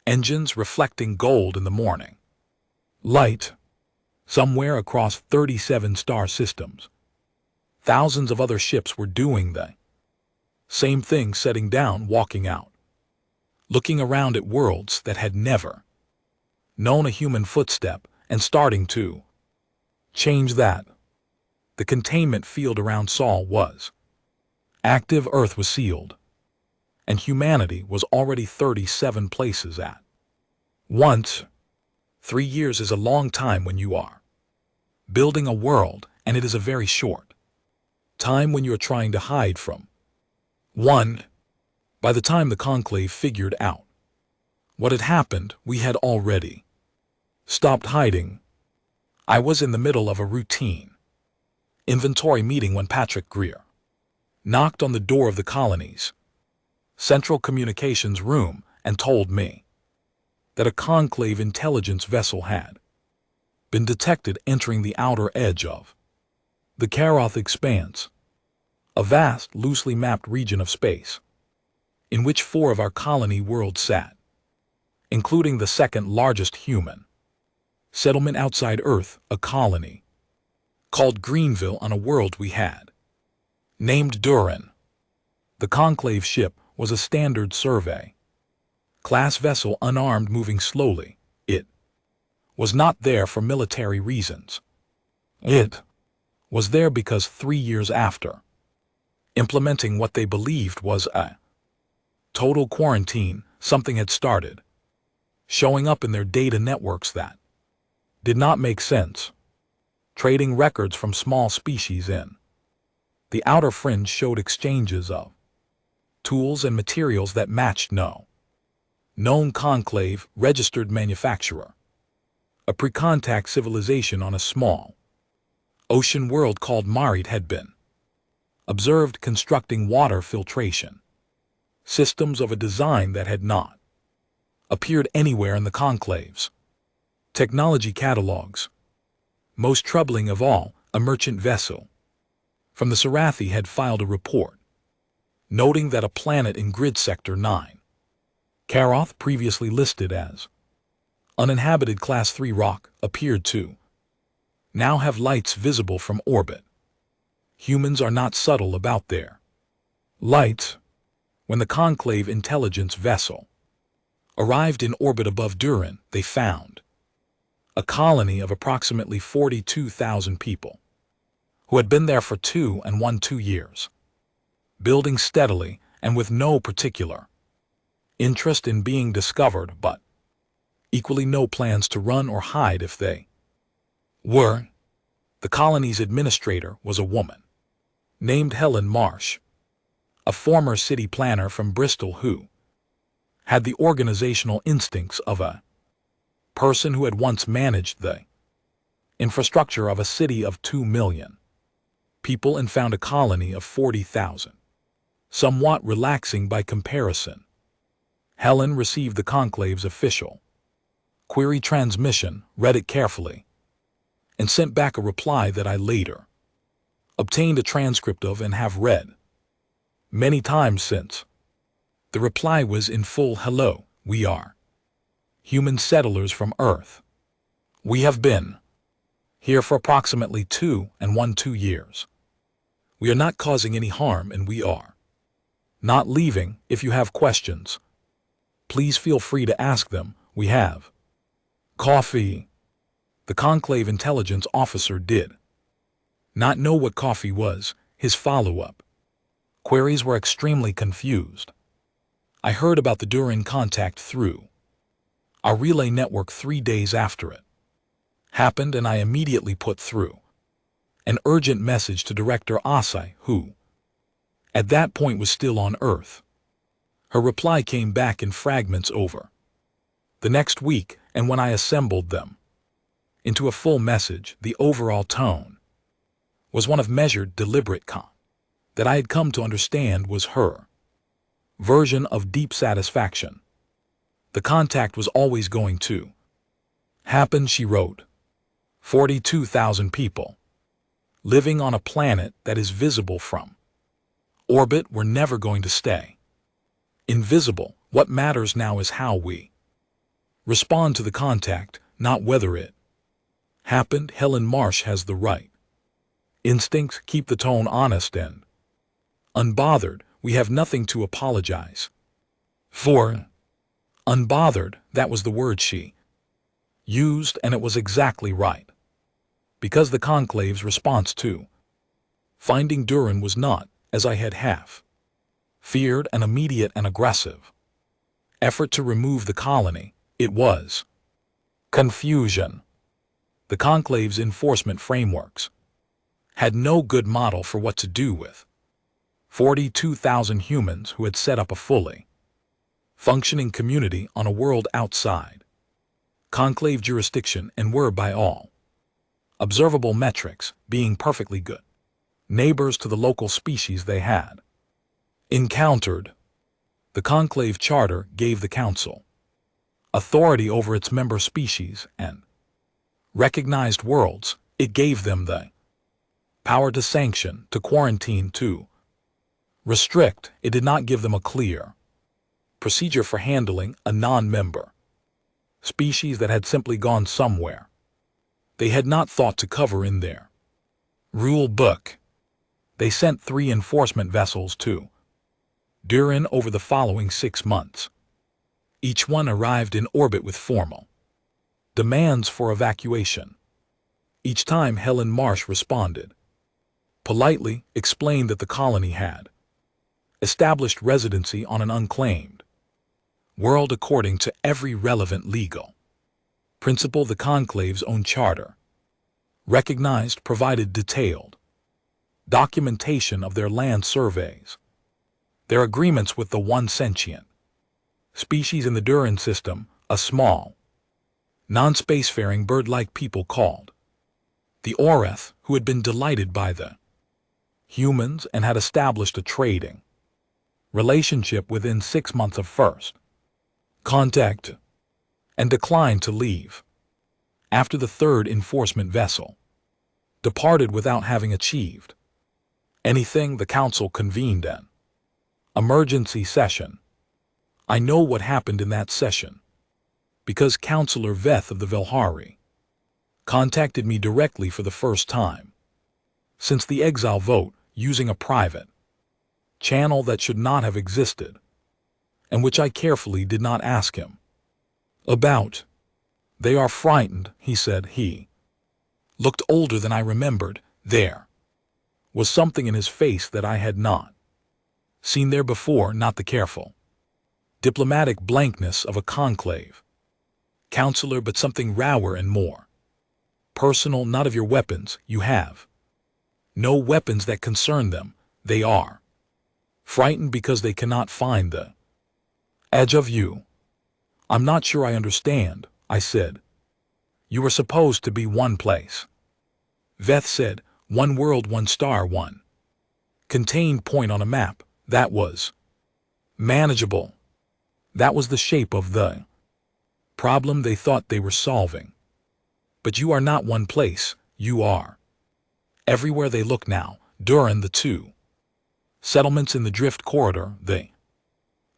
engines reflecting gold in the morning light. Somewhere across 37 star systems, thousands of other ships were doing the same thing, setting down, walking out, looking around at worlds that had never known a human footstep, and starting to change that. The containment field around Sol was active. Earth was sealed, and humanity was already 37 places at once. 3 years is a long time when you are building a world, and it is a very short time when you are trying to hide from one. By the time the conclave figured out what had happened, we had already stopped hiding. I was in the middle of a routine inventory meeting when Patrick Greer knocked on the door of the colony's central communications room and told me that a conclave intelligence vessel had been detected entering the outer edge of the Karoth Expanse, a vast, loosely mapped region of space in which 4 of our colony worlds sat, including the second largest human settlement outside Earth, a colony called Greenville on a world we had named Durin. The conclave ship was a standard survey class vessel, unarmed, moving slowly. It was not there for military reasons. It was there because 3 years after implementing what they believed was a total quarantine, something had started showing up in their data networks that did not make sense. Trading records from small species in the outer fringe showed exchanges of tools and materials that matched no known conclave registered manufacturer. A pre-contact civilization on a small ocean world called Marit had been observed constructing water filtration systems of a design that had not appeared anywhere in the conclave's technology catalogs. Most troubling of all, a merchant vessel from the Sarathi had filed a report noting that a planet in Grid Sector 9, Karoth, previously listed as uninhabited Class 3 rock, appeared to now have lights visible from orbit. Humans are not subtle about their lights. When the conclave intelligence vessel arrived in orbit above Durin, they found a colony of approximately 42,000 people who had been there for 2 years, building steadily and with no particular interest in being discovered, but equally no plans to run or hide if they were. The colony's administrator was a woman named Helen Marsh, a former city planner from Bristol who had the organizational instincts of a person who had once managed the infrastructure of a city of 2 million people and found a colony of 40,000. Somewhat relaxing by comparison. Helen received the conclave's official query transmission, read it carefully, and sent back a reply that I later obtained a transcript of and have read many times since. The reply was in full: "Hello, we are human settlers from Earth. We have been here for approximately 2 years. We are not causing any harm and we are not leaving. If you have questions, please feel free to ask them. We have coffee." The conclave intelligence officer did not know what coffee was. His follow-up queries were extremely confused. I heard about the Durin contact through our relay network 3 days after it happened, and I immediately put through an urgent message to Director Asai, who at that point was still on Earth. Her reply came back in fragments over the next week, and when I assembled them into a full message, the overall tone was one of measured, deliberate calm that I had come to understand was her version of deep satisfaction. The contact was always going to happen, she wrote. 42,000 people living on a planet that is visible from orbit were never going to stay invisible. What matters now is how we respond to the contact, not whether it happened. Helen Marsh has the right instincts. Keep the tone honest and unbothered. We have nothing to apologize for. Unbothered, that was the word she used, and it was exactly right. Because the conclave's response to finding Durin was not, as I had half feared, an immediate and aggressive effort to remove the colony. It was confusion. The conclave's enforcement frameworks had no good model for what to do with 42,000 humans who had set up a fully functioning community on a world outside conclave jurisdiction and were, by all observable metrics, being perfectly good neighbors to the local species they had encountered. The conclave charter gave the council authority over its member species and recognized worlds. It gave them the power to sanction, to quarantine, to restrict. It did not give them a clear procedure for handling a non-member species that had simply gone somewhere they had not thought to cover in their rule book. They sent 3 enforcement vessels to Durin over the following 6 months. Each one arrived in orbit with formal demands for evacuation. Each time Helen Marsh responded politely, explained that the colony had established residency on an unclaimed world according to every relevant legal principle the conclave's own charter recognized, provided detailed documentation of their land surveys, their agreements with the one sentient species in the Durin system, a small, non-spacefaring bird-like people called the Oreth, who had been delighted by the humans and had established a trading relationship within 6 months of first contact, and declined to leave after the 3rd enforcement vessel departed without having achieved anything. The council convened an emergency session. I know what happened in that session because Councillor Veth of the Velhari contacted me directly for the first time since the Exile vote, using a private channel that should not have existed and which I carefully did not ask him about. They are frightened, he said. He looked older than I remembered. There was something in his face that I had not seen there before, not the careful, diplomatic blankness of a conclave counselor, but something rawer and more personal. Not of your weapons. You have no weapons that concern them. They are frightened because they cannot find the edge of you. I'm not sure I understand, I said. You were supposed to be one place. Veth said, One world, one star, one contained point on a map. That was manageable. That was the shape of the problem they thought they were solving. But you are not one place, you are everywhere they look now. During the two settlements in the drift corridor, the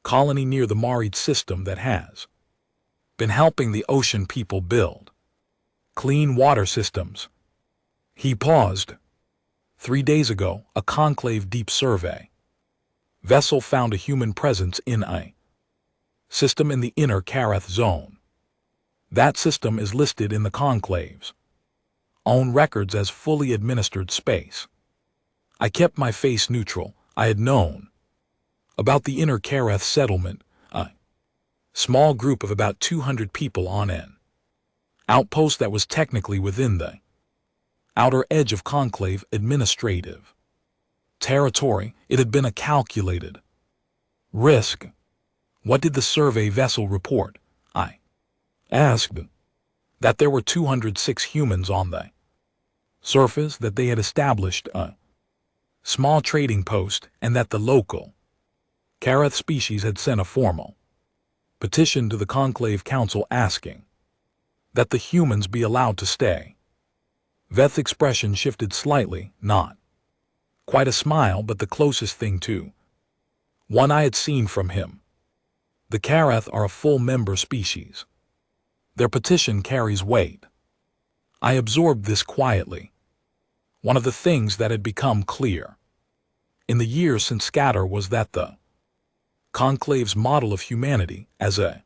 colony near the Marid system that has been helping the ocean people build clean water systems. He paused. 3 days ago, a conclave deep survey vessel found a human presence in a system in the inner Karath zone. That system is listed in the conclave's own records as fully administered space. I kept my face neutral. I had known about the inner Karath settlement, a small group of about 200 people on an outpost that was technically within the outer edge of conclave administrative territory. It had been a calculated risk. What did the survey vessel report? I asked. That there were 206 humans on the surface, that they had established a small trading post, and that the local Karath species had sent a formal petition to the Conclave Council asking that the humans be allowed to stay. Veth's expression shifted slightly, not quite a smile, but the closest thing to one I had seen from him. The Karath are a full-member species. Their petition carries weight. I absorbed this quietly. One of the things that had become clear in the years since Scatter was that the Conclave's model of humanity as a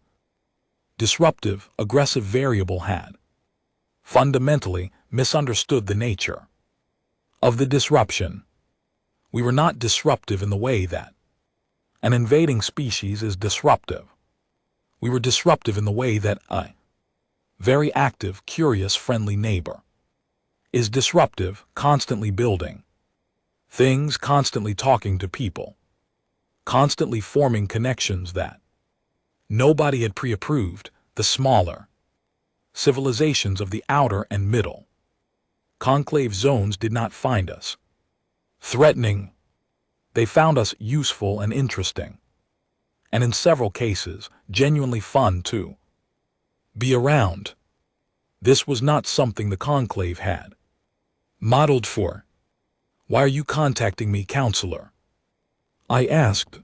disruptive, aggressive variable had fundamentally misunderstood the nature of the disruption. We were not disruptive in the way that an invading species is disruptive. We were disruptive in the way that a very active, curious, friendly neighbor is disruptive, constantly building things, constantly talking to people, constantly forming connections that nobody had pre-approved. The smaller civilizations of the outer and middle conclave zones did not find us threatening. They found us useful and interesting, and in several cases, genuinely fun to be around. This was not something the conclave had modeled for. Why are you contacting me, counselor? I asked.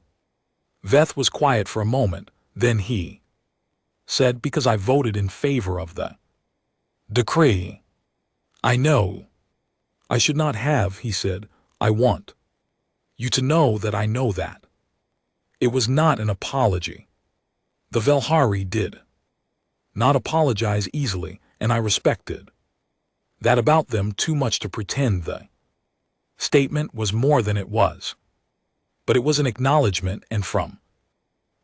Veth was quiet for a moment, then he said, because I voted in favor of the decree. I know. I should not have, he said. I want you to know that I know that. It was not an apology. The Velhari did not apologize easily, and I respected that about them too much to pretend the statement was more than it was. But it was an acknowledgement, and from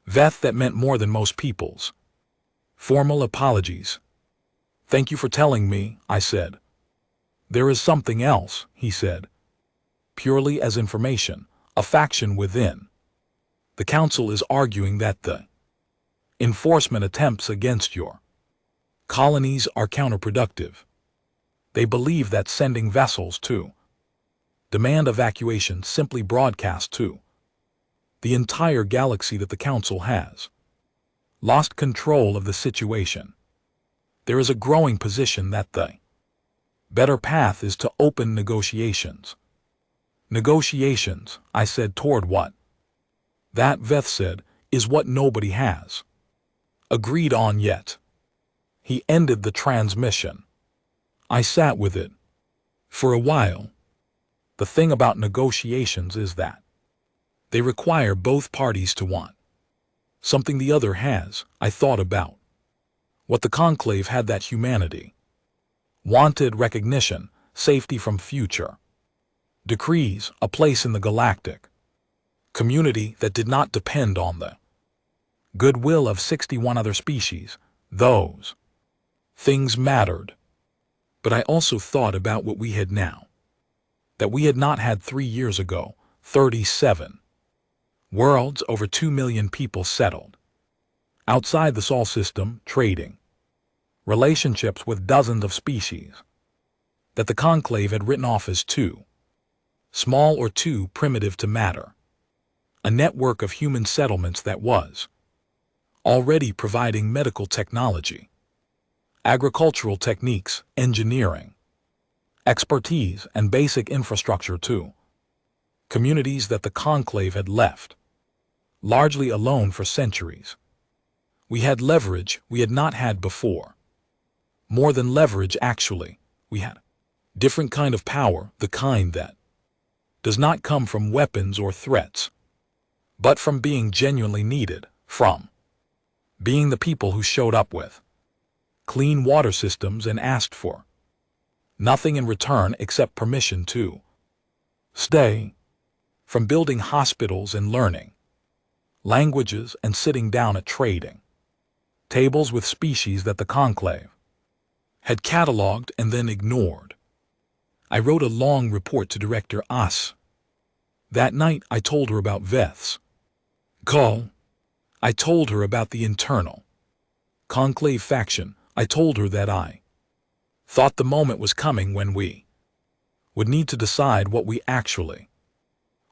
Veth that meant more than most people's formal apologies. Thank you for telling me, I said. There is something else, he said. Purely as information, a faction within the council is arguing that the enforcement attempts against your colonies are counterproductive. They believe that sending vessels to demand evacuation simply broadcast to the entire galaxy that the council has lost control of the situation. There is a growing position that the better path is to open negotiations. Negotiations, I said, toward what? That, Veth said, is what nobody has agreed on yet. He ended the transmission. I sat with it for a while. The thing about negotiations is that they require both parties to want something the other has. I thought about what the conclave had, that humanity wanted: recognition, safety from future decrees, a place in the galactic community that did not depend on the goodwill of 61 other species. Those things mattered. But I also thought about what we had now, that we had not had 3 years ago. 37 worlds, over 2 million people settled outside the Sol system, trading relationships with dozens of species. that the conclave had written off as too small or too primitive to matter. A network of human settlements that was already providing medical technology, agricultural techniques, engineering, expertise, and basic infrastructure too. Communities that the conclave had left largely alone for centuries. We had leverage we had not had before. More than leverage, actually, we had different kind of power, the kind that does not come from weapons or threats, but from being genuinely needed, from being the people who showed up with clean water systems and asked for nothing in return except permission to stay, from building hospitals and learning languages and sitting down at trading tables with species that the conclave had catalogued and then ignored. I wrote a long report to Director As. That night I told her about Veth's call. I told her about the internal conclave faction. I told her that I thought the moment was coming when we would need to decide what we actually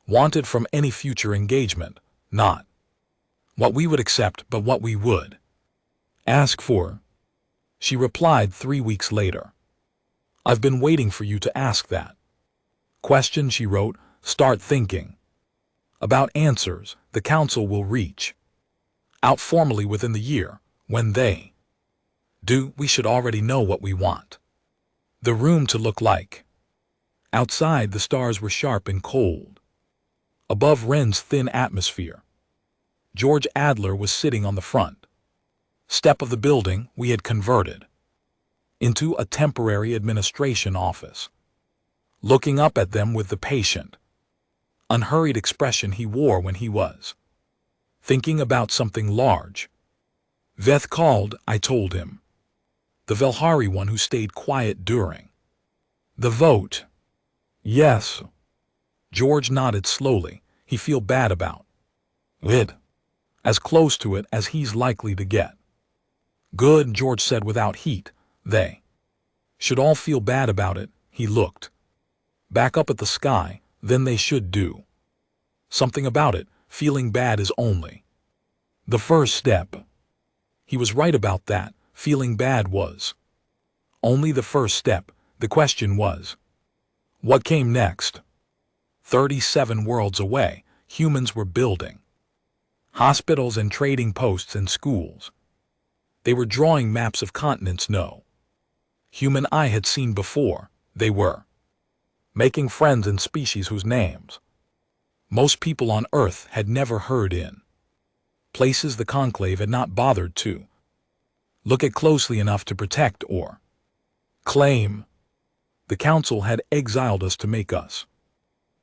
wanted from any future engagement, not what we would accept but what we would ask for. She replied 3 weeks later. I've been waiting for you to ask that question, she wrote. Start thinking about answers. The council will reach out formally within the year. When they do, we should already know what we want the room to look like. Outside, the stars were sharp and cold. Above Wren's thin atmosphere, George Adler was sitting on the front step of the building we had converted into a temporary administration office, looking up at them with the patient, unhurried expression he wore when he was thinking about something large. Veth called, I told him. The Velhari one who stayed quiet during the vote. Yes. George nodded slowly. He feel bad about it. As close to it as he's likely to get. Good, George said without heat. They should all feel bad about it. He looked back up at the sky. Then they should do something about it. Feeling bad is only the first step. He was right about that. Feeling bad was only the first step. The question was, what came next? 37 worlds away, humans were building hospitals and trading posts and schools. They were drawing maps of continents no human eye had seen before. They were making friends in species whose names most people on Earth had never heard, in places the conclave had not bothered to look at closely enough to protect or claim. The council had exiled us to make us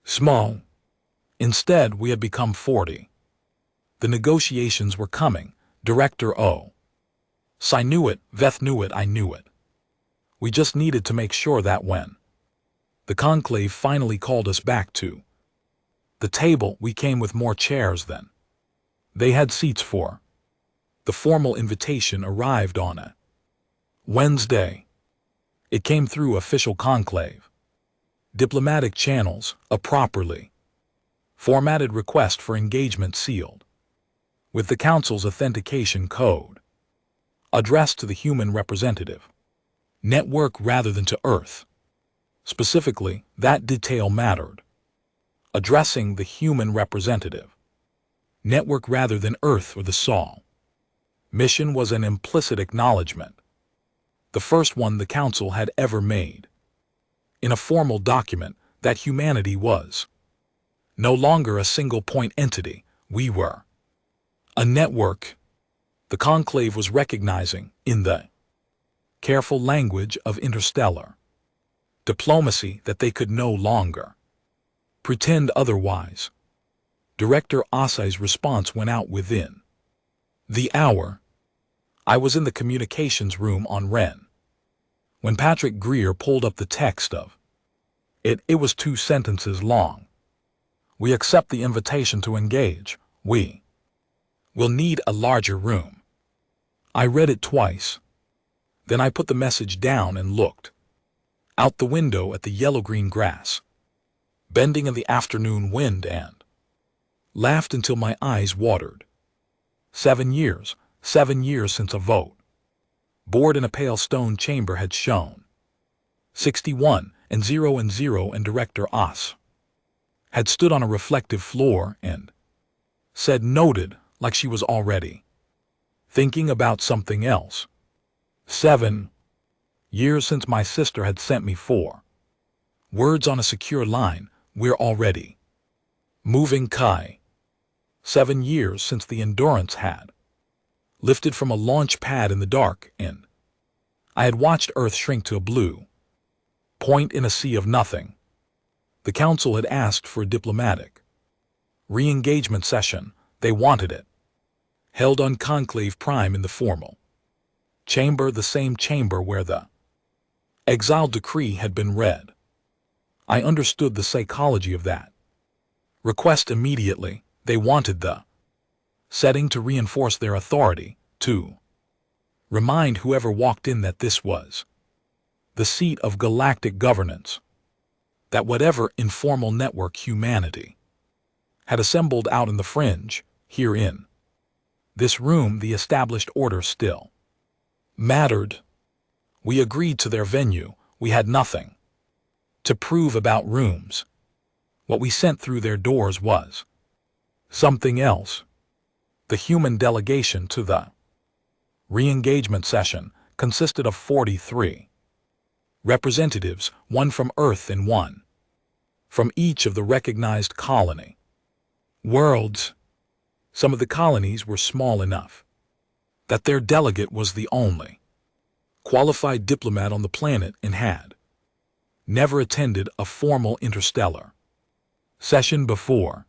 small. Instead, we had become 40. The negotiations were coming. Director O. I knew it, Veth knew it, I knew it. We just needed to make sure that when the conclave finally called us back to the table, we came with more chairs than they had seats for. The formal invitation arrived on a Wednesday. It came through official conclave diplomatic channels, a properly formatted request for engagement sealed with the council's authentication code, addressed to the human representative network rather than to Earth. Specifically, that detail mattered. Addressing the human representative network rather than Earth or the Sol mission was an implicit acknowledgement, the first one the council had ever made, in a formal document, that humanity was no longer a single-point entity. We were a network. The conclave was recognizing, in the careful language of interstellar diplomacy, that they could no longer pretend otherwise. Director Asai's response went out within the hour. I was in the communications room on Wren when Patrick Greer pulled up the text of it. It was 2 sentences long. We accept the invitation to engage. We will need a larger room. I read it twice. Then I put the message down and looked out the window at the yellow-green grass, bending in the afternoon wind, and laughed until my eyes watered. 7 years since a vote, bored in a pale stone chamber, had shown. 61 and 0 and 0, and Director Oss had stood on a reflective floor and said noted like she was already thinking about something else. 7 years since my sister had sent me 4 words on a secure line, "We're already moving, Kai." 7 years since the Endurance had lifted from a launch pad in the dark, and I had watched Earth shrink to a blue point in a sea of nothing. The Council had asked for a diplomatic re-engagement session. They wanted it held on Conclave Prime in the formal chamber, the same chamber where the Exile decree had been read. I understood the psychology of that request immediately. They wanted the setting to reinforce their authority, to remind whoever walked in that this was the seat of galactic governance, that whatever informal network humanity had assembled out in the fringe, here in this room, the established order still mattered. We agreed to their venue. We had nothing to prove about rooms. What we sent through their doors was something else. The human delegation to the re-engagement session consisted of 43 representatives, 1 from Earth and 1 from each of the recognized colony worlds. Some of the colonies were small enough that their delegate was the only qualified diplomat on the planet and had never attended a formal interstellar session before.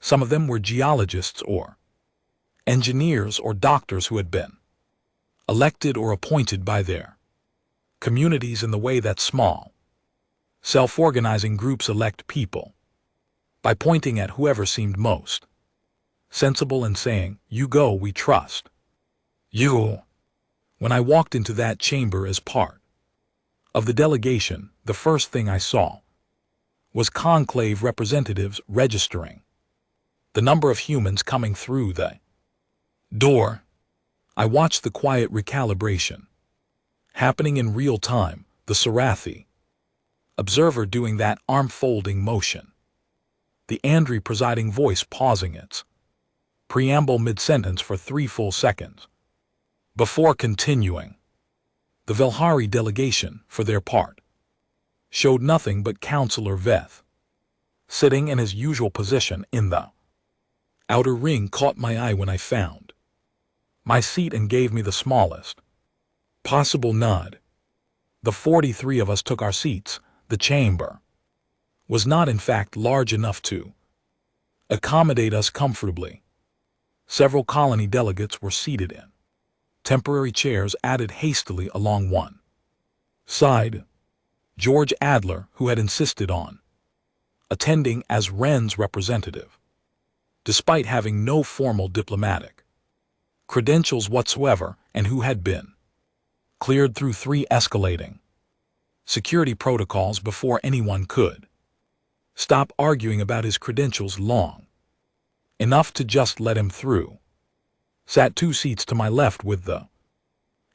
Some of them were geologists or engineers or doctors who had been elected or appointed by their communities in the way that small, self-organizing groups elect people, by pointing at whoever seemed most sensible and saying, "You go, we trust you." When I walked into that chamber as part of the delegation, the first thing I saw was conclave representatives registering the number of humans coming through the door. I watched the quiet recalibration happening in real time, the Sarathi observer doing that arm-folding motion, the Andri presiding voice pausing its preamble mid-sentence for 3 full seconds before continuing. The Velhari delegation, for their part, showed nothing but Counselor Veth, sitting in his usual position in the outer ring, caught my eye when I found my seat and gave me the smallest possible nod. The 43 of us took our seats. The chamber was not in fact large enough to accommodate us comfortably. Several colony delegates were seated in temporary chairs added hastily along one side. George Adler, who had insisted on attending as Wren's representative, despite having no formal diplomatic credentials whatsoever, and who had been cleared through 3 escalating security protocols before anyone could stop arguing about his credentials long enough to just let him through, sat 2 seats to my left with the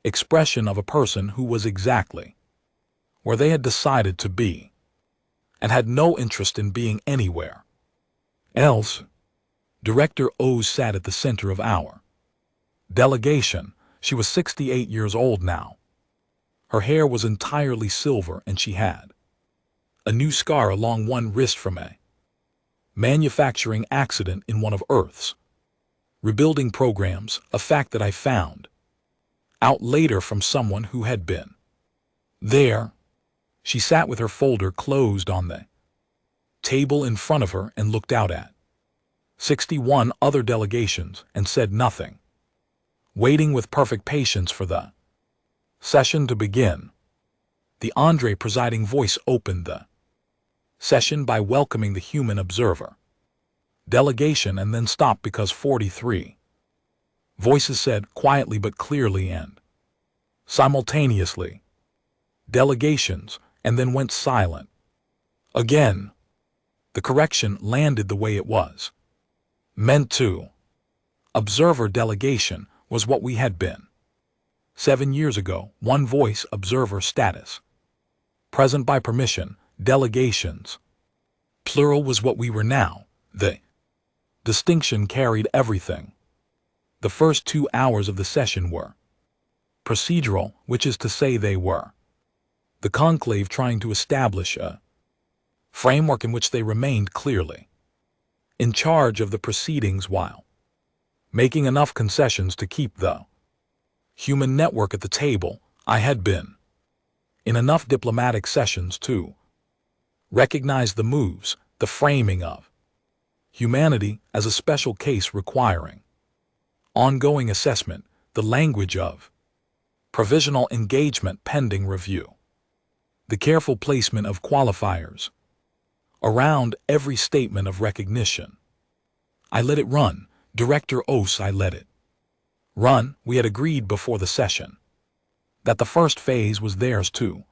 expression of a person who was exactly where they had decided to be and had no interest in being anywhere else. Director Oz sat at the center of our delegation. She was 68 years old now. Her hair was entirely silver and she had a new scar along one wrist from a manufacturing accident in one of Earth's rebuilding programs, a fact that I found out later from someone who had been there. She sat with her folder closed on the table in front of her and looked out at 61 other delegations and said nothing, waiting with perfect patience for the session to begin. The Andre presiding voice opened the session by welcoming the human observer delegation and then stopped because 43 voices said quietly but clearly and simultaneously, "Delegations and then went silent. Again, the correction landed the way it was. Meant to. Observer delegation was what we had been. 7 years ago, one voice observer status. Present by permission, delegations. Plural was what we were now, the distinction carried everything. The first 2 hours of the session were procedural, which is to say they were the conclave trying to establish a framework in which they remained clearly in charge of the proceedings while making enough concessions to keep the human network at the table. I had been in enough diplomatic sessions to recognize the moves, the framing of humanity as a special case requiring ongoing assessment, the language of provisional engagement pending review, the careful placement of qualifiers around every statement of recognition. I let it run, Director Ose, I let it run. We had agreed before the session that the first phase was theirs to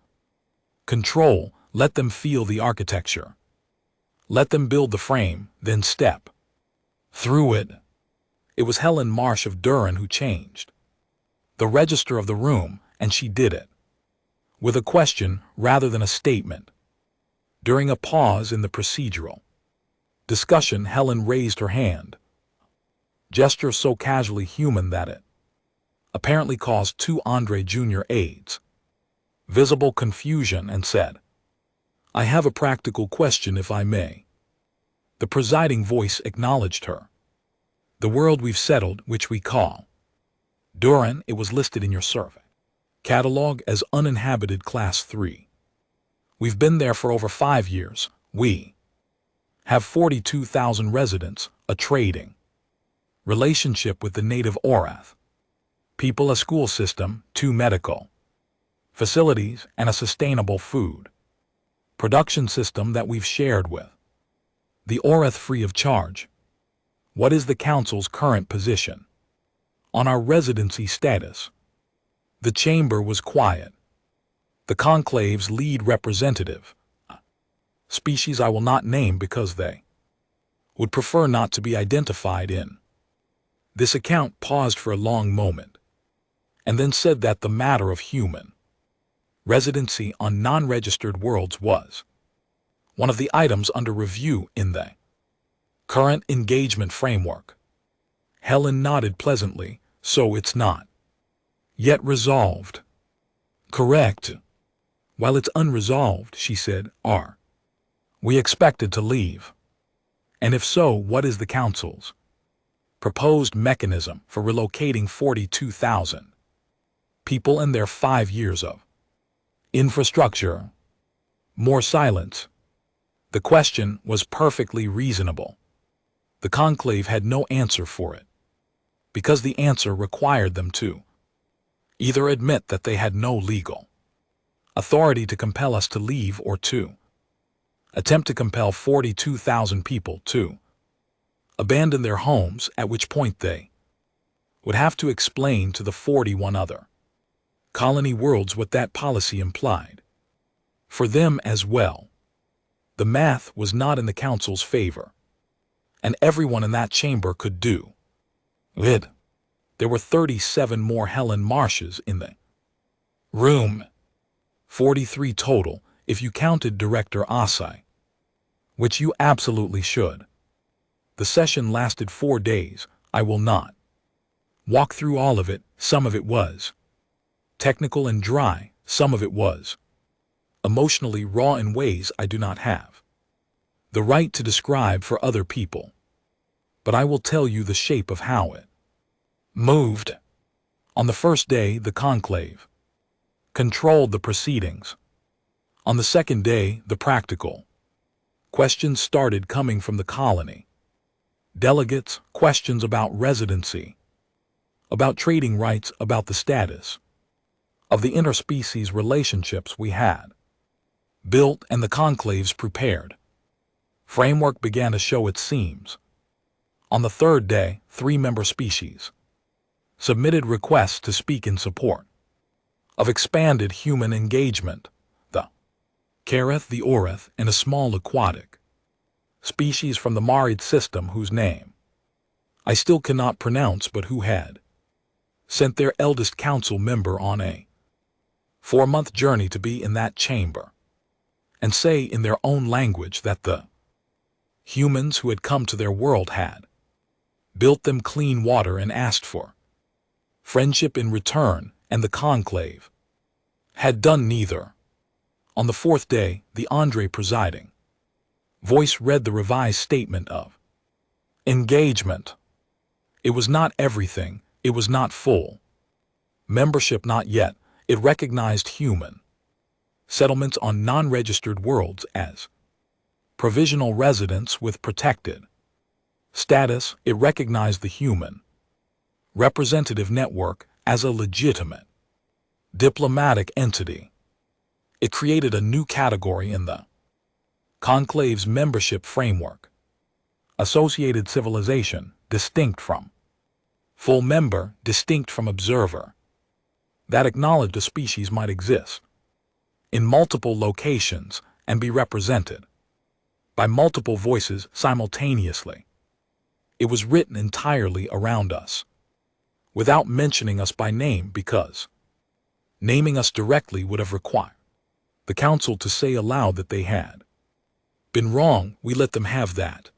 control, let them feel the architecture. Let them build the frame, then step through it. It was Helen Marsh of Durham who changed the register of the room, and she did it with a question rather than a statement. During a pause in the procedural discussion, Helen raised her hand, gesture so casually human that it apparently caused 2 Andre Jr. aides visible confusion, and said, "I have a practical question, if I may." The presiding voice acknowledged her. "The world we've settled, which we call Duran, it was listed in your survey catalog as uninhabited class 3. We've been there for over 5 years. We have 42,000 residents, a trading relationship with the native Orath people, a school system, 2 medical facilities, and a sustainable food production system that we've shared with the Orath free of charge. What is the council's current position on our residency status?" The chamber was quiet. The conclave's lead representative, a species I will not name because they would prefer not to be identified in this account, paused for a long moment, and then said that the matter of human residency on non-registered worlds was one of the items under review in the current engagement framework. Helen nodded pleasantly. "So it's not yet resolved?" "Correct." "While it's unresolved," she said, "are we expected to leave? And if so, what is the council's proposed mechanism for relocating 42,000 people and their 5 years of infrastructure?" More silence. The question was perfectly reasonable. The conclave had no answer for it, because the answer required them to either admit that they had no legal authority to compel us to leave, or to attempt to compel 42,000 people to abandon their homes, at which point they would have to explain to the 41 other colony worlds what that policy implied for them as well. The math was not in the council's favor, and everyone in that chamber could do it. There were 37 more Helen Marshes in the room. 43 total, if you counted Director Asai, which you absolutely should. The session lasted 4 days. I will not walk through all of it. Some of it was technical and dry, some of it was emotionally raw in ways I do not have the right to describe for other people. But I will tell you the shape of how it moved. On the first day, the conclave controlled the proceedings. On the second day, the practical questions started coming from the colony delegates, questions about residency, about trading rights, about the status of the interspecies relationships we had built and the conclave's prepared framework began to show its seams. On the third day, 3 member species submitted requests to speak in support of expanded human engagement. The Kareth the Oreth, and a small aquatic species from the Marid system whose name I still cannot pronounce, but who had sent their eldest council member on a 4-month journey to be in that chamber and say in their own language that the humans who had come to their world had built them clean water and asked for friendship in return, and the conclave had done neither. On the 4th day, the Andre presiding voice read the revised statement of engagement. It was not everything, it was not full membership, not yet. It recognized human settlements on non-registered worlds as provisional residents with protected status. It recognized the human representative network as a legitimate diplomatic entity. It created a new category in the conclave's membership framework: associated civilization, distinct from full member, distinct from observer, that acknowledged a species might exist in multiple locations and be represented by multiple voices simultaneously. It was written entirely around us, without mentioning us by name, because naming us directly would have required the council to say aloud that they had been wrong. We let them have that.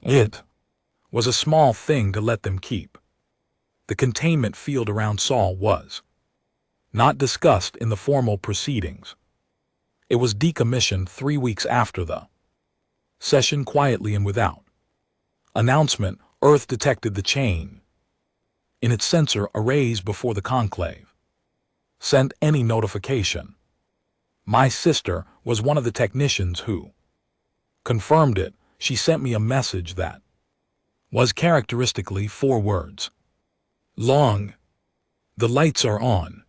It was a small thing to let them keep. The containment field around Saul was not discussed in the formal proceedings. It was decommissioned 3 weeks after the session, quietly and without announcement. Earth detected the chain in its sensor arrays before the conclave sent any notification. My sister was one of the technicians who confirmed it. She sent me a message that was characteristically 4 words long. The lights are on.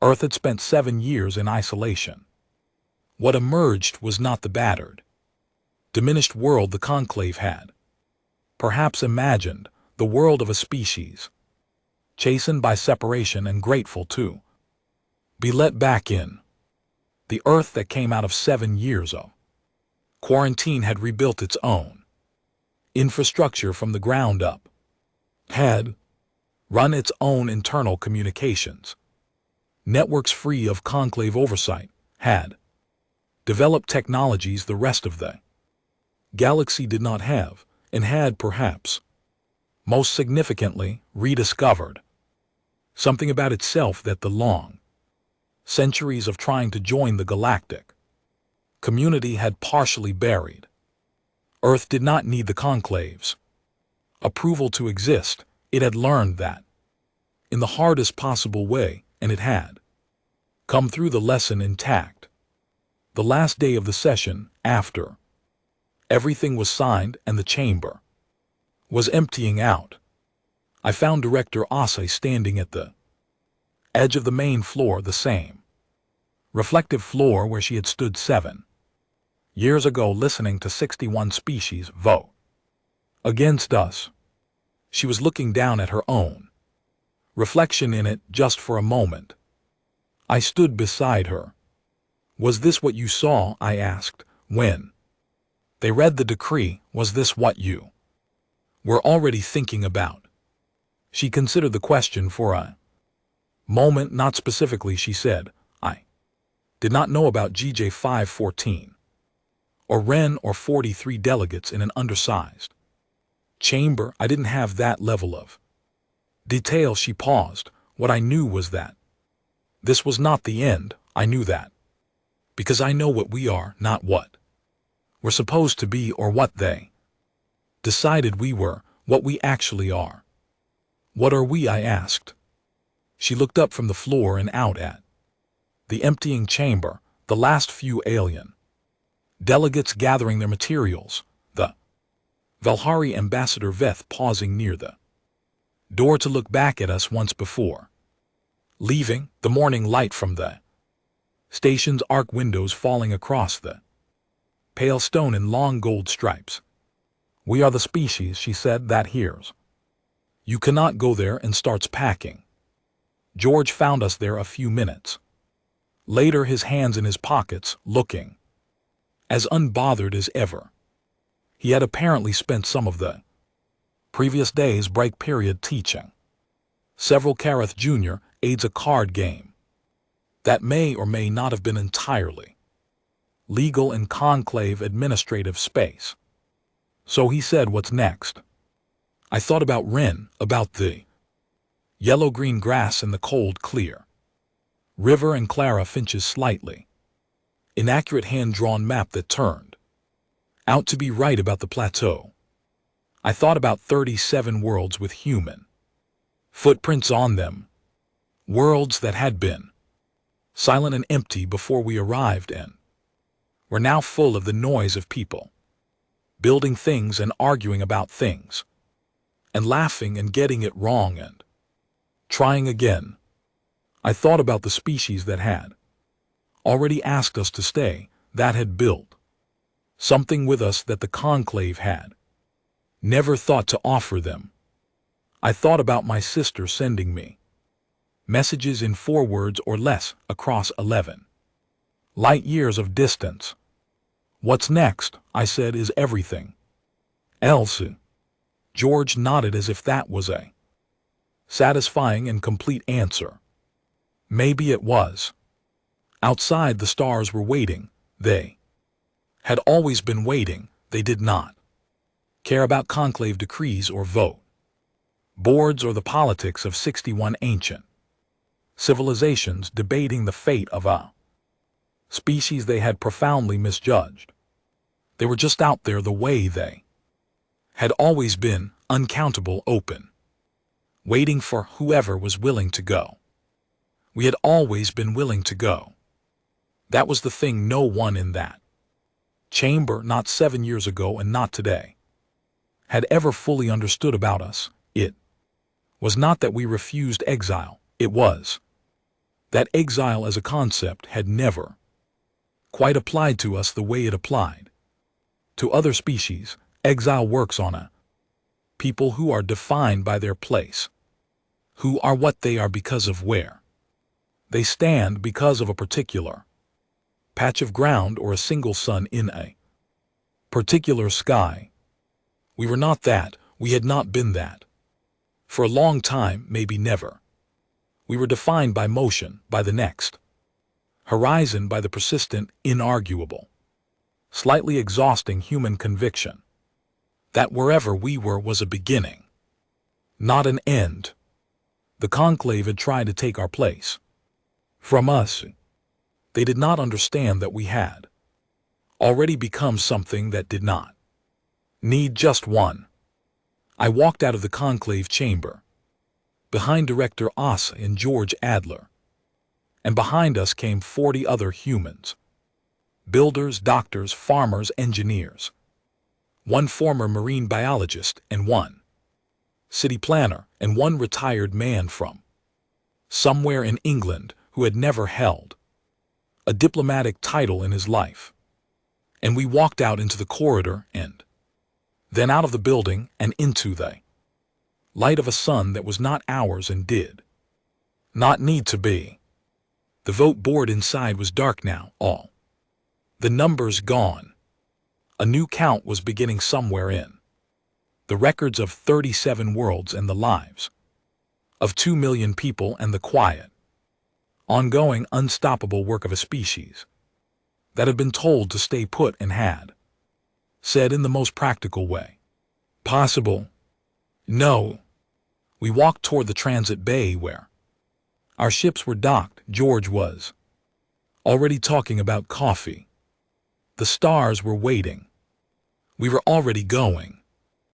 Earth had spent 7 years in isolation. What emerged was not the battered, diminished world the conclave had perhaps imagined, the world of a species chastened by separation and grateful to be let back in. The Earth that came out of 7 years of quarantine had rebuilt its own infrastructure from the ground up, had run its own internal communications networks free of conclave oversight, had developed technologies the rest of the galaxy did not have, and had perhaps most significantly rediscovered something about itself that the long centuries of trying to join the galactic community had partially buried. Earth did not need the conclave's approval to exist. It had learned that in the hardest possible way, and it had come through the lesson intact. The last day of the session, after everything was signed and the chamber was emptying out, I found Director Ase standing at the edge of the main floor, the same reflective floor where she had stood 7 years ago listening to 61 species vote against us. She was looking down at her own reflection in it just for a moment. I stood beside her. Was this what you saw? I asked. When they read the decree, was this what you were already thinking about? She considered the question for a moment. Not specifically, she said. I did not know about GJ 514 or Ren or 43 delegates in an undersized chamber. I didn't have that level of detail. She paused. What I knew was that this was not the end. I knew that because I know what we are, not what we're supposed to be or what they decided we were, what we actually are. What are we? I asked. She looked up from the floor and out at the emptying chamber, the last few alien delegates gathering their materials, the Valhari ambassador Veth pausing near the door to look back at us once before leaving, the morning light from the station's arc windows falling across the pale stone in long gold stripes. We are the species, she said, that hears. You cannot go there, and starts packing. George found us there a few minutes Later, his hands in his pockets, looking as unbothered as ever. He had apparently spent some of the previous day's break period teaching several Kareth Jr. aides a card game that may or may not have been entirely legal in conclave administrative space. So he said, "What's next?" I thought about Ren, about the yellow-green grass in the cold, clear river and Clara Finch's slightly inaccurate hand-drawn map that turned out to be right about the plateau. I thought about 37 worlds with human footprints on them, worlds that had been silent and empty before we arrived and were now full of the noise of people building things and arguing about things and laughing and getting it wrong and trying again. I thought about the species that had already asked us to stay, that had built something with us that the conclave had never thought to offer them. I thought about my sister sending me messages in 4 words or less across 11 light years of distance. "What's next?" I said, "is everything else." George nodded as if that was a satisfying and complete answer. Maybe it was. Outside, the stars were waiting. They had always been waiting. They did not care about conclave decrees or vote boards or the politics of 61 ancient civilizations debating the fate of a species they had profoundly misjudged. They were just out there the way they had always been, uncountable, open, waiting for whoever was willing to go. We had always been willing to go. That was the thing no one in that chamber, not 7 years ago and not today, had ever fully understood about us. It was not that we refused exile, it was that exile as a concept had never quite applied to us the way it applied to other species. Exile works on a people who are defined by their place, who are what they are because of where they stand, because of a particular patch of ground or a single sun in a particular sky. We were not that, we had not been that. For a long time, maybe never. We were defined by motion, by the next horizon, by the persistent, inarguable, slightly exhausting human conviction that wherever we were was a beginning, not an end. The conclave had tried to take our place from us. They did not understand that we had already become something that did not need just one. I walked out of the conclave chamber, behind Director Asa and George Adler, and behind us came 40 other humans, builders, doctors, farmers, engineers, 1 former marine biologist and 1 city planner and 1 retired man from somewhere in England who had never held a diplomatic title in his life. And we walked out into the corridor and then out of the building and into the light of a sun that was not ours and did not need to be. The vote board inside was dark now, all the numbers gone. A new count was beginning somewhere in the records of 37 worlds and the lives of 2 million people and the quiet, ongoing, unstoppable work of a species that had been told to stay put and had said in the most practical way possible, no. We walked toward the transit bay where our ships were docked. George was already talking about coffee. The stars were waiting. We were already going.